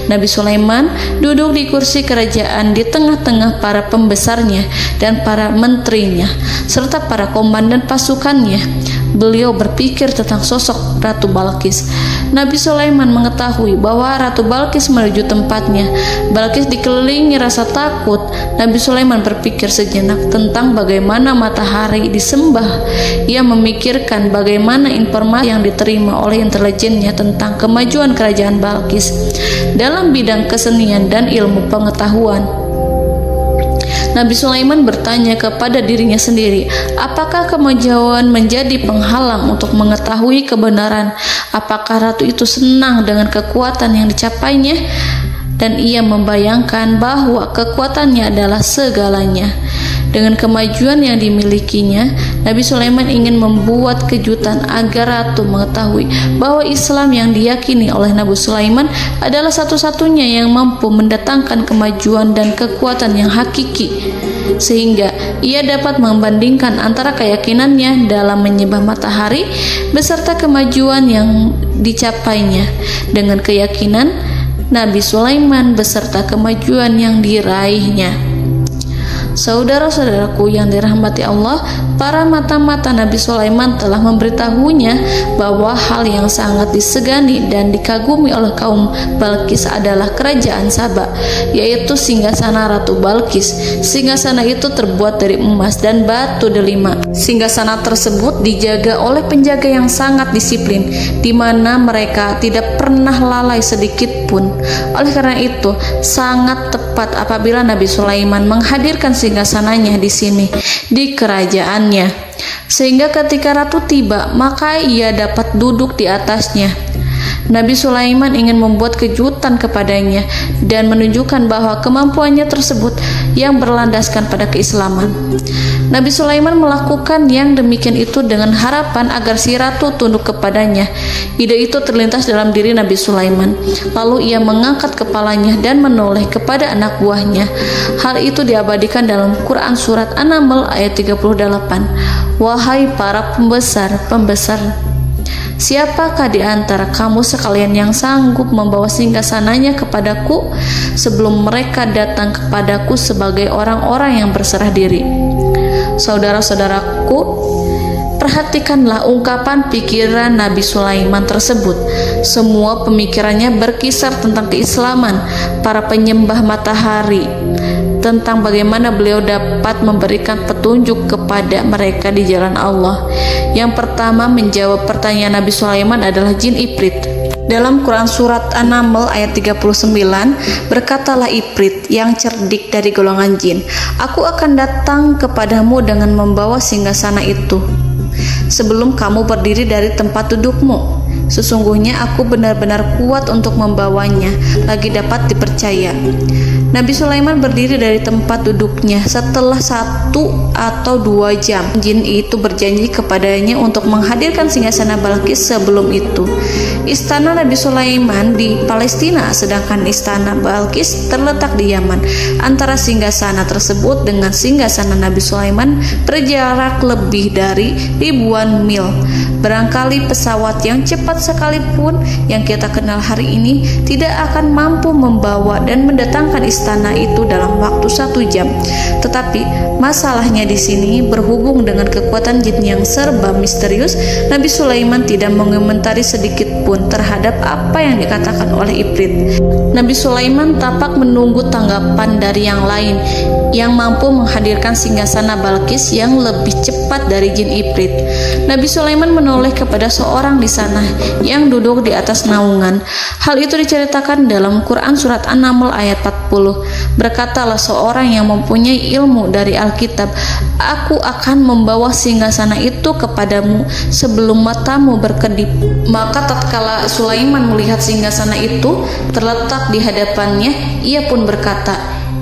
B: Nabi Sulaiman duduk di kursi kerajaan di tengah-tengah para pembesarnya dan para menterinya serta para komandan pasukannya. Beliau berpikir tentang sosok Ratu Balqis. Nabi Sulaiman mengetahui bahwa Ratu Balqis menuju tempatnya. Balqis dikelilingi rasa takut. Nabi Sulaiman berpikir sejenak tentang bagaimana matahari disembah. Ia memikirkan bagaimana informasi yang diterima oleh intelijennya tentang kemajuan kerajaan Balqis dalam bidang kesenian dan ilmu pengetahuan. Nabi Sulaiman bertanya kepada dirinya sendiri, apakah kemajuan menjadi penghalang untuk mengetahui kebenaran? Apakah ratu itu senang dengan kekuatan yang dicapainya? Dan ia membayangkan bahwa kekuatannya adalah segalanya. Dengan kemajuan yang dimilikinya, Nabi Sulaiman ingin membuat kejutan agar ratu mengetahui bahwa Islam yang diyakini oleh Nabi Sulaiman adalah satu-satunya yang mampu mendatangkan kemajuan dan kekuatan yang hakiki, sehingga ia dapat membandingkan antara keyakinannya dalam menyembah matahari beserta kemajuan yang dicapainya dengan keyakinan Nabi Sulaiman beserta kemajuan yang diraihnya. Saudara-saudaraku yang dirahmati Allah, para mata-mata Nabi Sulaiman telah memberitahunya bahwa hal yang sangat disegani dan dikagumi oleh kaum Balkis adalah kerajaan Saba, yaitu singgasana Ratu Balkis. Singgasana itu terbuat dari emas dan batu delima. Singgasana tersebut dijaga oleh penjaga yang sangat disiplin, di mana mereka tidak pernah lalai sedikit pun. Oleh karena itu, sangat tepat apabila Nabi Sulaiman menghadirkan singgasananya di sini, di kerajaannya, sehingga ketika ratu tiba, maka ia dapat duduk di atasnya. Nabi Sulaiman ingin membuat kejutan kepadanya dan menunjukkan bahwa kemampuannya tersebut yang berlandaskan pada keislaman. Nabi Sulaiman melakukan yang demikian itu dengan harapan agar si ratu tunduk kepadanya. Ide itu terlintas dalam diri Nabi Sulaiman. Lalu ia mengangkat kepalanya dan menoleh kepada anak buahnya. Hal itu diabadikan dalam Quran surat An-Naml ayat 38. Wahai para pembesar, siapakah di antara kamu sekalian yang sanggup membawa singgasananya kepadaku sebelum mereka datang kepadaku sebagai orang-orang yang berserah diri? Saudara-saudaraku, perhatikanlah ungkapan pikiran Nabi Sulaiman tersebut. Semua pemikirannya berkisar tentang keislaman para penyembah matahari, tentang bagaimana beliau dapat memberikan petunjuk kepada mereka di jalan Allah. Yang pertama menjawab pertanyaan Nabi Sulaiman adalah jin Ifrit. Dalam Quran surat An-Naml ayat 39, berkatalah Ifrit yang cerdik dari golongan jin, aku akan datang kepadamu dengan membawa singgasana itu sebelum kamu berdiri dari tempat dudukmu. Sesungguhnya aku benar-benar kuat untuk membawanya, lagi dapat dipercaya. Nabi Sulaiman berdiri dari tempat duduknya setelah 1 atau 2 jam. Jin itu berjanji kepadanya untuk menghadirkan singgasana Balkis sebelum itu. Istana Nabi Sulaiman di Palestina, sedangkan istana Balkis terletak di Yaman. Antara singgasana tersebut dengan singgasana Nabi Sulaiman berjarak lebih dari ribuan mil. Barangkali pesawat yang cepat sekalipun yang kita kenal hari ini tidak akan mampu membawa dan mendatangkan istana itu dalam waktu 1 jam. Tetapi masalahnya di sini berhubung dengan kekuatan jin yang serba misterius. Nabi Sulaiman tidak mengomentari sedikit pun terhadap apa yang dikatakan oleh Ifrit. Nabi Sulaiman tampak menunggu tanggapan dari yang lain yang mampu menghadirkan singgasana Balkis yang lebih cepat dari jin Ifrit. Nabi Sulaiman menoleh kepada seorang di sana yang duduk di atas naungan. Hal itu diceritakan dalam Quran surat An-Naml ayat 40. Berkatalah seorang yang mempunyai ilmu dari Alkitab, aku akan membawa singgasana itu kepadamu sebelum matamu berkedip. Maka tatkala Sulaiman melihat singgasana itu terletak di hadapannya, ia pun berkata,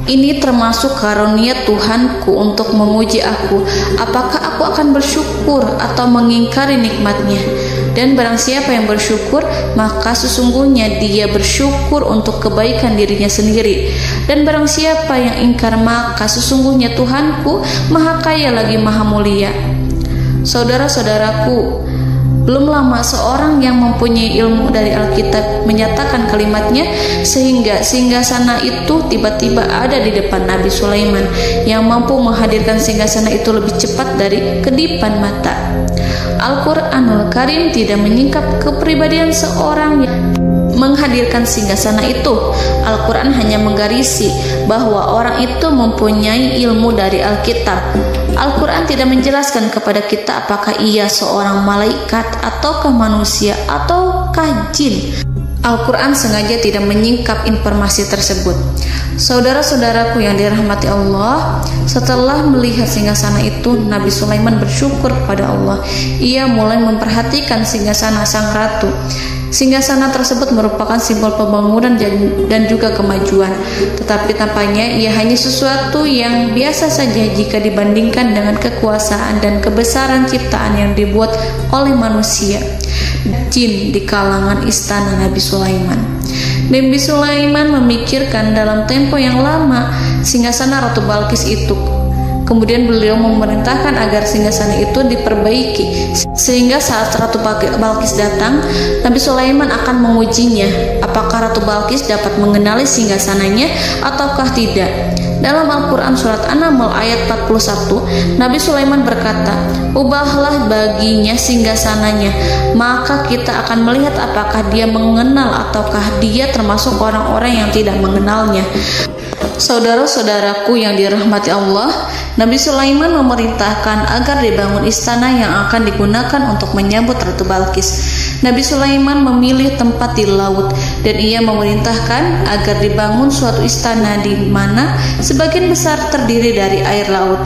B: ini termasuk karunia Tuhanku untuk menguji aku. Apakah aku akan bersyukur atau mengingkari nikmatnya? Dan barang siapa yang bersyukur, maka sesungguhnya dia bersyukur untuk kebaikan dirinya sendiri. Dan barang siapa yang ingkar, maka sesungguhnya Tuhanku maha kaya lagi maha mulia. Saudara-saudaraku, belum lama seorang yang mempunyai ilmu dari Alkitab menyatakan kalimatnya, sehingga singgasana itu tiba-tiba ada di depan Nabi Sulaiman yang mampu menghadirkan singgasana itu lebih cepat dari kedipan mata. Al-Quranul Karim tidak menyingkap kepribadian seorang yang menghadirkan singgasana itu. Al-Quran hanya menggarisi bahwa orang itu mempunyai ilmu dari Alkitab. Al-Quran tidak menjelaskan kepada kita apakah ia seorang malaikat ataukah manusia ataukah jin. Al-Quran sengaja tidak menyingkap informasi tersebut. Saudara-saudaraku yang dirahmati Allah, setelah melihat singgasana itu, Nabi Sulaiman bersyukur kepada Allah. Ia mulai memperhatikan singgasana sang ratu. Singgasana tersebut merupakan simbol pembangunan dan juga kemajuan, tetapi tampaknya ia hanya sesuatu yang biasa saja jika dibandingkan dengan kekuasaan dan kebesaran ciptaan yang dibuat oleh manusia jin di kalangan istana Nabi Sulaiman. Nabi Sulaiman memikirkan dalam tempo yang lama singgasana Ratu Balkis itu. Kemudian beliau memerintahkan agar singgasana itu diperbaiki, sehingga saat Ratu Balkis datang, Nabi Sulaiman akan mengujinya apakah Ratu Balkis dapat mengenali singgasananya ataukah tidak. Dalam Al-Quran surat An-Naml ayat 41, Nabi Sulaiman berkata, "Ubahlah baginya singgasananya, maka kita akan melihat apakah dia mengenal ataukah dia termasuk orang-orang yang tidak mengenalnya." Saudara-saudaraku yang dirahmati Allah, Nabi Sulaiman memerintahkan agar dibangun istana yang akan digunakan untuk menyambut Ratu Balqis. Nabi Sulaiman memilih tempat di laut dan ia memerintahkan agar dibangun suatu istana di mana sebagian besar terdiri dari air laut.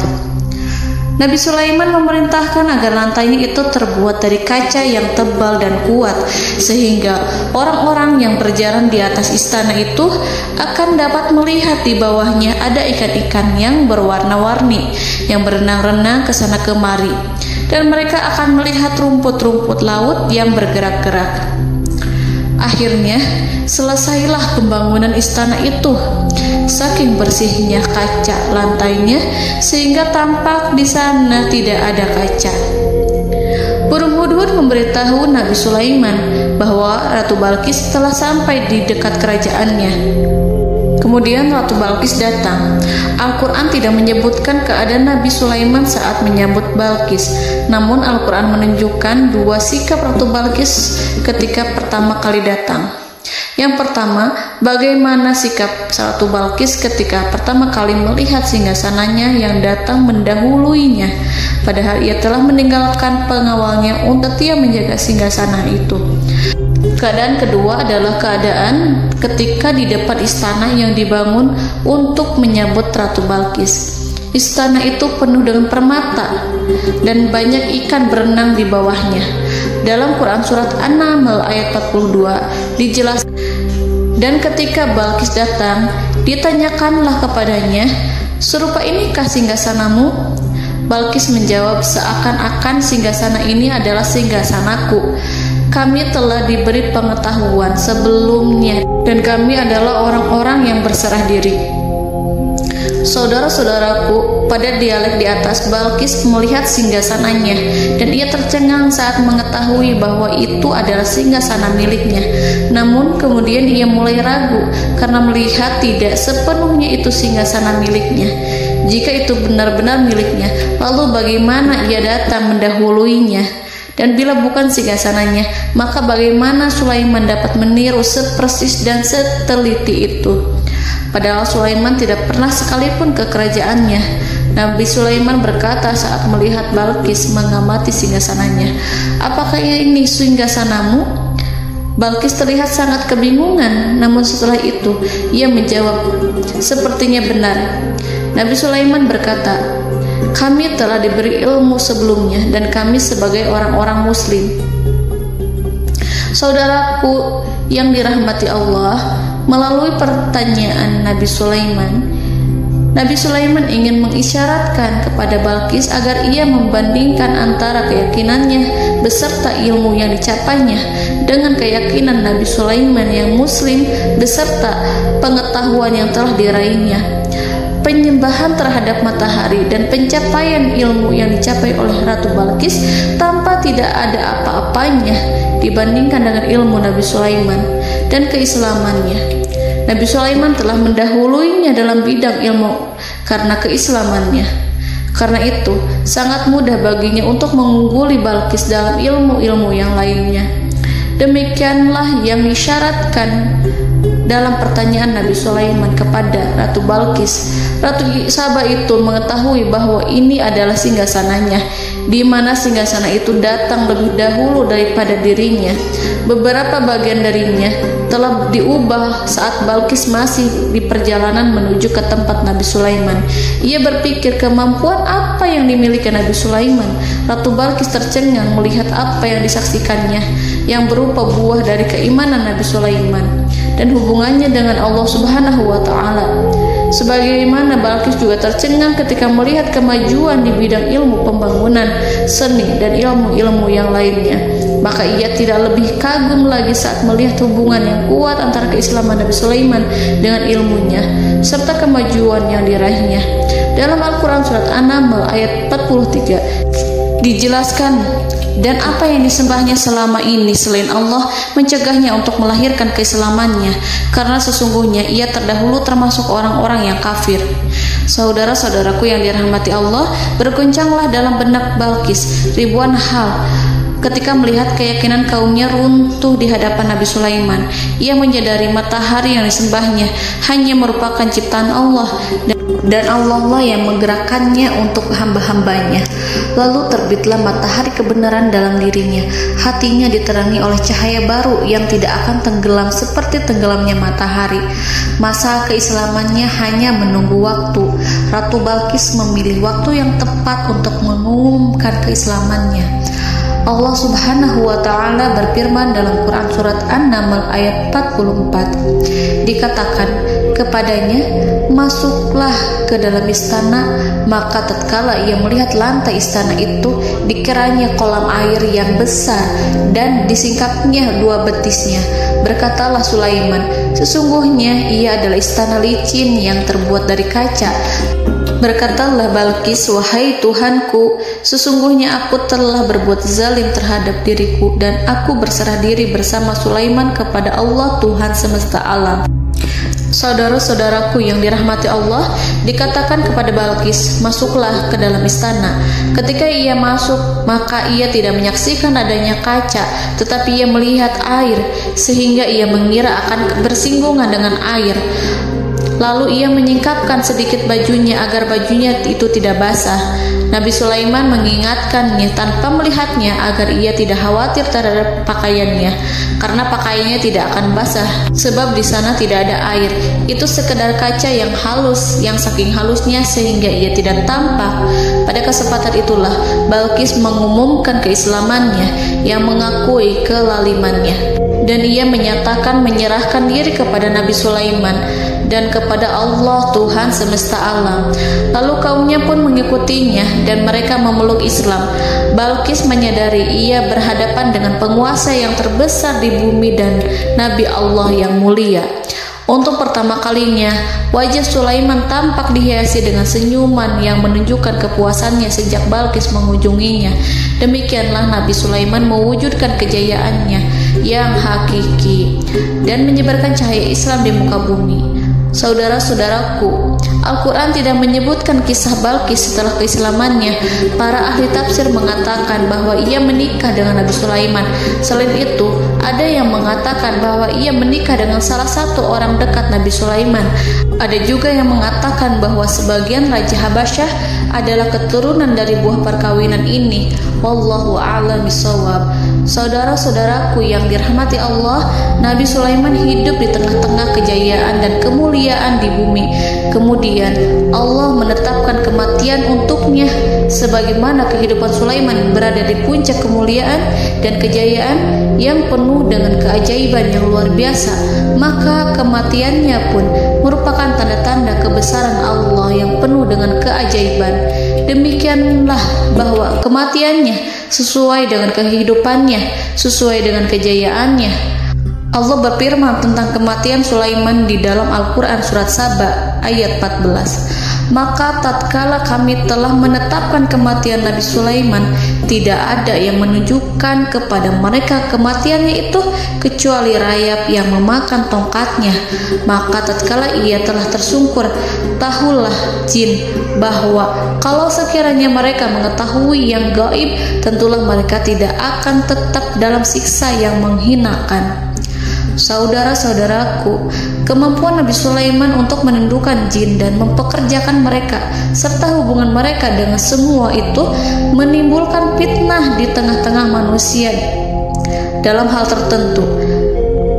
B: Nabi Sulaiman memerintahkan agar lantainya itu terbuat dari kaca yang tebal dan kuat, sehingga orang-orang yang berjalan di atas istana itu akan dapat melihat di bawahnya ada ikan-ikan yang berwarna-warni yang berenang-renang ke sana kemari, dan mereka akan melihat rumput-rumput laut yang bergerak-gerak. Akhirnya, selesailah pembangunan istana itu. Saking bersihnya kaca lantainya sehingga tampak di sana tidak ada kaca. Burung hudhud memberitahu Nabi Sulaiman bahwa Ratu Balqis telah sampai di dekat kerajaannya. Kemudian Ratu Balqis datang. Al-Quran tidak menyebutkan keadaan Nabi Sulaiman saat menyambut Balqis, namun Al-Quran menunjukkan dua sikap Ratu Balqis ketika pertama kali datang. Yang pertama, bagaimana sikap Ratu Balqis ketika pertama kali melihat singgasananya yang datang mendahuluinya, padahal ia telah meninggalkan pengawalnya untuk setia menjaga singgasana itu. Keadaan kedua adalah keadaan ketika di depan istana yang dibangun untuk menyambut Ratu Balqis. Istana itu penuh dengan permata dan banyak ikan berenang di bawahnya. Dalam Quran surat An-Naml ayat 42 dijelaskan, dan ketika Balqis datang, ditanyakanlah kepadanya, "Serupa inikah singgasanamu?" Balqis menjawab, "Seakan-akan singgasana ini adalah singgasanaku. Kami telah diberi pengetahuan sebelumnya dan kami adalah orang-orang yang berserah diri." Saudara-saudaraku, pada dialek di atas, Balqis melihat singgasananya dan ia tercengang saat mengetahui bahwa itu adalah singgasana miliknya. Namun kemudian ia mulai ragu karena melihat tidak sepenuhnya itu singgasana miliknya. Jika itu benar-benar miliknya, lalu bagaimana ia datang mendahuluinya? Dan bila bukan singgasananya, maka bagaimana Sulaiman dapat meniru sepersis dan seteliti itu? Padahal Sulaiman tidak pernah sekalipun ke kerajaannya. Nabi Sulaiman berkata saat melihat Balqis mengamati singgasananya, "Apakah ini singgasanamu?" Balqis terlihat sangat kebingungan, namun setelah itu ia menjawab, "Sepertinya benar." Nabi Sulaiman berkata, "Kami telah diberi ilmu sebelumnya dan kami sebagai orang-orang muslim." Saudaraku yang dirahmati Allah, melalui pertanyaan Nabi Sulaiman ingin mengisyaratkan kepada Balqis agar ia membandingkan antara keyakinannya beserta ilmu yang dicapainya dengan keyakinan Nabi Sulaiman yang muslim beserta pengetahuan yang telah diraihnya. Penyembahan terhadap matahari dan pencapaian ilmu yang dicapai oleh Ratu Balqis tanpa tidak ada apa-apanya dibandingkan dengan ilmu Nabi Sulaiman dan keislamannya. Nabi Sulaiman telah mendahuluinya dalam bidang ilmu karena keislamannya. Karena itu, sangat mudah baginya untuk mengungguli Balqis dalam ilmu-ilmu yang lainnya. Demikianlah yang disyaratkan dalam pertanyaan Nabi Sulaiman kepada Ratu Balqis. Ratu Saba itu mengetahui bahwa ini adalah singgasananya, di mana singgasana itu datang lebih dahulu daripada dirinya. Beberapa bagian darinya telah diubah saat Balqis masih di perjalanan menuju ke tempat Nabi Sulaiman. Ia berpikir kemampuan apa yang dimiliki Nabi Sulaiman. Ratu Balqis tercengang melihat apa yang disaksikannya, yang berupa buah dari keimanan Nabi Sulaiman dan hubungannya dengan Allah Subhanahu wa Ta'ala. Sebagaimana Balqis juga tercengang ketika melihat kemajuan di bidang ilmu pembangunan, seni, dan ilmu-ilmu yang lainnya. Maka ia tidak lebih kagum lagi saat melihat hubungan yang kuat antara keislaman Nabi Sulaiman dengan ilmunya, serta kemajuan yang diraihnya. Dalam Al-Quran surat An-Naml ayat 43 dijelaskan Dan apa yang disembahnya selama ini selain Allah mencegahnya untuk melahirkan keislamannya, karena sesungguhnya ia terdahulu termasuk orang-orang yang kafir. Saudara-saudaraku yang dirahmati Allah, bergoncanglah dalam benak Balqis ribuan hal ketika melihat keyakinan kaumnya runtuh di hadapan Nabi Sulaiman. Ia menyadari matahari yang disembahnya hanya merupakan ciptaan Allah, dan Allah lah yang menggerakkannya untuk hamba-hambanya. Lalu terbitlah matahari kebenaran dalam dirinya. Hatinya diterangi oleh cahaya baru yang tidak akan tenggelam seperti tenggelamnya matahari. Masa keislamannya hanya menunggu waktu. Ratu Balqis memilih waktu yang tepat untuk mengumumkan keislamannya. Allah Subhanahu wa Ta'ala berfirman dalam Quran Surat An-Naml ayat 44. Dikatakan kepadanya, masuklah ke dalam istana. Maka tatkala ia melihat lantai istana itu, dikiranya kolam air yang besar dan disingkapnya dua betisnya. Berkatalah Sulaiman, sesungguhnya ia adalah istana licin yang terbuat dari kaca. Berkatalah Balqis, wahai Tuhanku, sesungguhnya aku telah berbuat zalim terhadap diriku, dan aku berserah diri bersama Sulaiman kepada Allah Tuhan semesta alam. Saudara-saudaraku yang dirahmati Allah, dikatakan kepada Balqis, masuklah ke dalam istana. Ketika ia masuk, maka ia tidak menyaksikan adanya kaca, tetapi ia melihat air, sehingga ia mengira akan bersinggungan dengan air. Lalu ia menyingkapkan sedikit bajunya agar bajunya itu tidak basah. Nabi Sulaiman mengingatkannya tanpa melihatnya agar ia tidak khawatir terhadap pakaiannya, karena pakaiannya tidak akan basah, sebab di sana tidak ada air. Itu sekedar kaca yang halus, yang saking halusnya sehingga ia tidak tampak. Pada kesempatan itulah Balqis mengumumkan keislamannya yang mengakui kelalimannya, dan ia menyatakan menyerahkan diri kepada Nabi Sulaiman dan kepada Allah Tuhan semesta alam. Lalu kaumnya pun mengikutinya dan mereka memeluk Islam. Balqis menyadari ia berhadapan dengan penguasa yang terbesar di bumi dan Nabi Allah yang mulia. Untuk pertama kalinya, wajah Sulaiman tampak dihiasi dengan senyuman yang menunjukkan kepuasannya sejak Balqis mengunjunginya. Demikianlah Nabi Sulaiman mewujudkan kejayaannya yang hakiki dan menyebarkan cahaya Islam di muka bumi. Saudara-saudaraku, Al-Quran tidak menyebutkan kisah Balqis setelah keislamannya. Para ahli tafsir mengatakan bahwa ia menikah dengan Nabi Sulaiman. Selain itu, ada yang mengatakan bahwa ia menikah dengan salah satu orang dekat Nabi Sulaiman. Ada juga yang mengatakan bahwa sebagian Raja Habasyah adalah keturunan dari buah perkawinan ini. Wallahu a'lam bishawab. Saudara-saudaraku yang dirahmati Allah, Nabi Sulaiman hidup di tengah-tengah kejayaan dan kemuliaan di bumi. Kemudian Allah menetapkan kematian untuknya, sebagaimana kehidupan Sulaiman berada di puncak kemuliaan dan kejayaan yang penuh dengan keajaiban yang luar biasa. Maka kematiannya pun merupakan tanda-tanda kebesaran Allah yang penuh dengan keajaiban. Demikianlah bahwa kematiannya sesuai dengan kehidupannya, sesuai dengan kejayaannya. Allah berfirman tentang kematian Sulaiman di dalam Al-Quran Surat Saba ayat 14. Maka tatkala kami telah menetapkan kematian Nabi Sulaiman, tidak ada yang menunjukkan kepada mereka kematiannya itu kecuali rayap yang memakan tongkatnya. Maka tatkala ia telah tersungkur, tahulah jin bahwa kalau sekiranya mereka mengetahui yang gaib, tentulah mereka tidak akan tetap dalam siksa yang menghinakan. Saudara-saudaraku, kemampuan Nabi Sulaiman untuk menundukkan jin dan mempekerjakan mereka serta hubungan mereka dengan semua itu menimbulkan fitnah di tengah-tengah manusia dalam hal tertentu.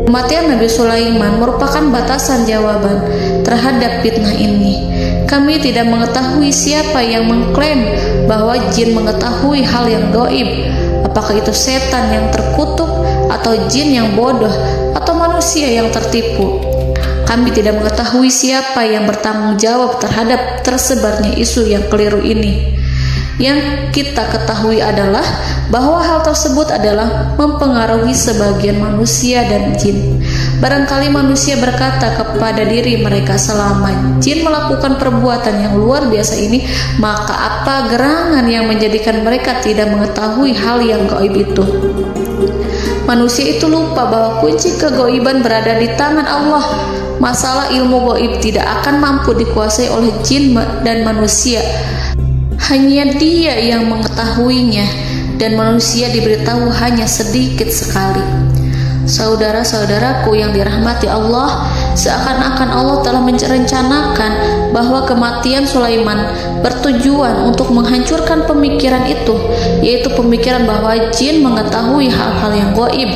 B: Kematian Nabi Sulaiman merupakan batasan jawaban terhadap fitnah ini. Kami tidak mengetahui siapa yang mengklaim bahwa jin mengetahui hal yang gaib. Apakah itu setan yang terkutuk, atau jin yang bodoh, atau manusia yang tertipu? Kami tidak mengetahui siapa yang bertanggung jawab terhadap tersebarnya isu yang keliru ini. Yang kita ketahui adalah bahwa hal tersebut adalah mempengaruhi sebagian manusia dan jin. Barangkali manusia berkata kepada diri mereka, selama jin melakukan perbuatan yang luar biasa ini, maka apa gerangan yang menjadikan mereka tidak mengetahui hal yang gaib itu? Manusia itu lupa bahwa kunci kegaiban berada di tangan Allah. Masalah ilmu gaib tidak akan mampu dikuasai oleh jin dan manusia. Hanya Dia yang mengetahuinya, dan manusia diberitahu hanya sedikit sekali. Saudara-saudaraku yang dirahmati Allah, seakan-akan Allah telah merencanakan bahwa kematian Sulaiman bertujuan untuk menghancurkan pemikiran itu, yaitu pemikiran bahwa jin mengetahui hal-hal yang gaib.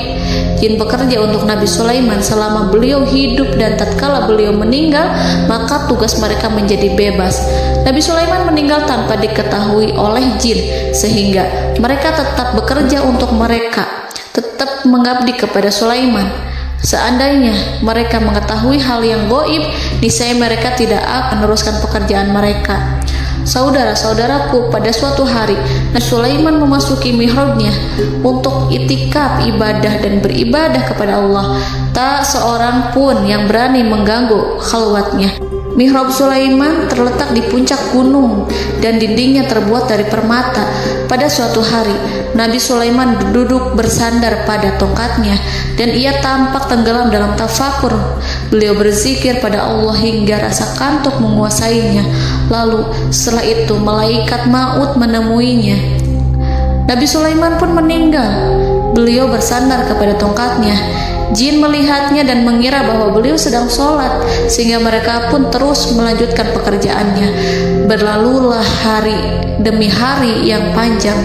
B: Jin bekerja untuk Nabi Sulaiman selama beliau hidup, dan tatkala beliau meninggal, maka tugas mereka menjadi bebas. Nabi Sulaiman meninggal tanpa diketahui oleh jin, sehingga mereka tetap bekerja untuk mereka, tetap mengabdi kepada Sulaiman. Seandainya mereka mengetahui hal yang gaib, niscaya mereka tidak akan meneruskan pekerjaan mereka. Saudara-saudaraku, pada suatu hari Nabi Sulaiman memasuki mihrabnya untuk itikaf ibadah dan beribadah kepada Allah. Tak seorang pun yang berani mengganggu khalwatnya. Mihrab Sulaiman terletak di puncak gunung dan dindingnya terbuat dari permata. Pada suatu hari, Nabi Sulaiman duduk bersandar pada tongkatnya dan ia tampak tenggelam dalam tafakur. Beliau berzikir pada Allah hingga rasa kantuk menguasainya. Lalu setelah itu malaikat maut menemuinya. Nabi Sulaiman pun meninggal. Beliau bersandar kepada tongkatnya. Jin melihatnya dan mengira bahwa beliau sedang sholat, sehingga mereka pun terus melanjutkan pekerjaannya. Berlalulah hari demi hari yang panjang.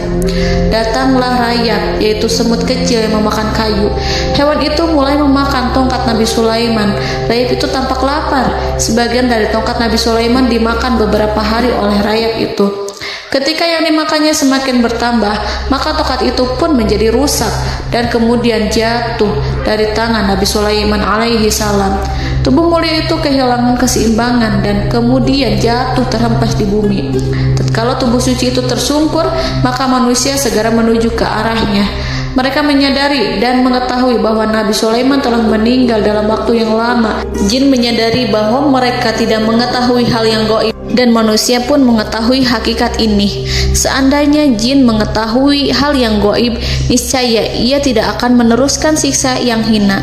B: Datanglah rayap, yaitu semut kecil yang memakan kayu. Hewan itu mulai memakan tongkat Nabi Sulaiman. Rayap itu tampak lapar. Sebagian dari tongkat Nabi Sulaiman dimakan beberapa hari oleh rayap itu. Ketika yang dimakannya semakin bertambah, maka tongkat itu pun menjadi rusak dan kemudian jatuh dari tangan Nabi Sulaiman alaihi salam. Tubuh mulia itu kehilangan keseimbangan dan kemudian jatuh terhempas di bumi. Tatkala tubuh suci itu tersungkur, maka manusia segera menuju ke arahnya. Mereka menyadari dan mengetahui bahwa Nabi Sulaiman telah meninggal dalam waktu yang lama. Jin menyadari bahwa mereka tidak mengetahui hal yang gaib, dan manusia pun mengetahui hakikat ini. Seandainya jin mengetahui hal yang gaib, niscaya ia tidak akan meneruskan siksa yang hina.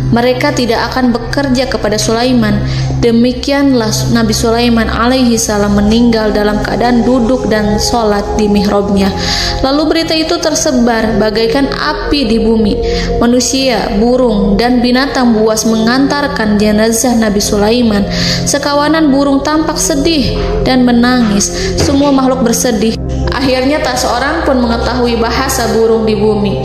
B: Mereka tidak akan bekerja kepada Sulaiman. Demikianlah Nabi Sulaiman alaihi salam meninggal dalam keadaan duduk dan sholat di mihrabnya. Lalu berita itu tersebar bagaikan api di bumi. Manusia, burung, dan binatang buas mengantarkan jenazah Nabi Sulaiman. Sekawanan burung tampak sedih dan menangis. Semua makhluk bersedih. Akhirnya tak seorang pun mengetahui bahasa burung di bumi.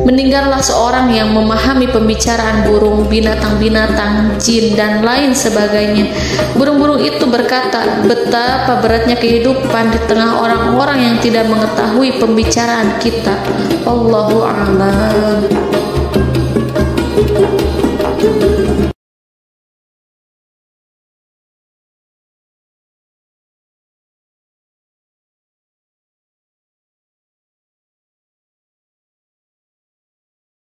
B: Meninggallah seorang yang memahami pembicaraan burung, binatang-binatang, jin, dan lain sebagainya. Burung-burung itu berkata, betapa beratnya kehidupan di tengah orang-orang yang tidak mengetahui pembicaraan kita. Wallahu a'lam.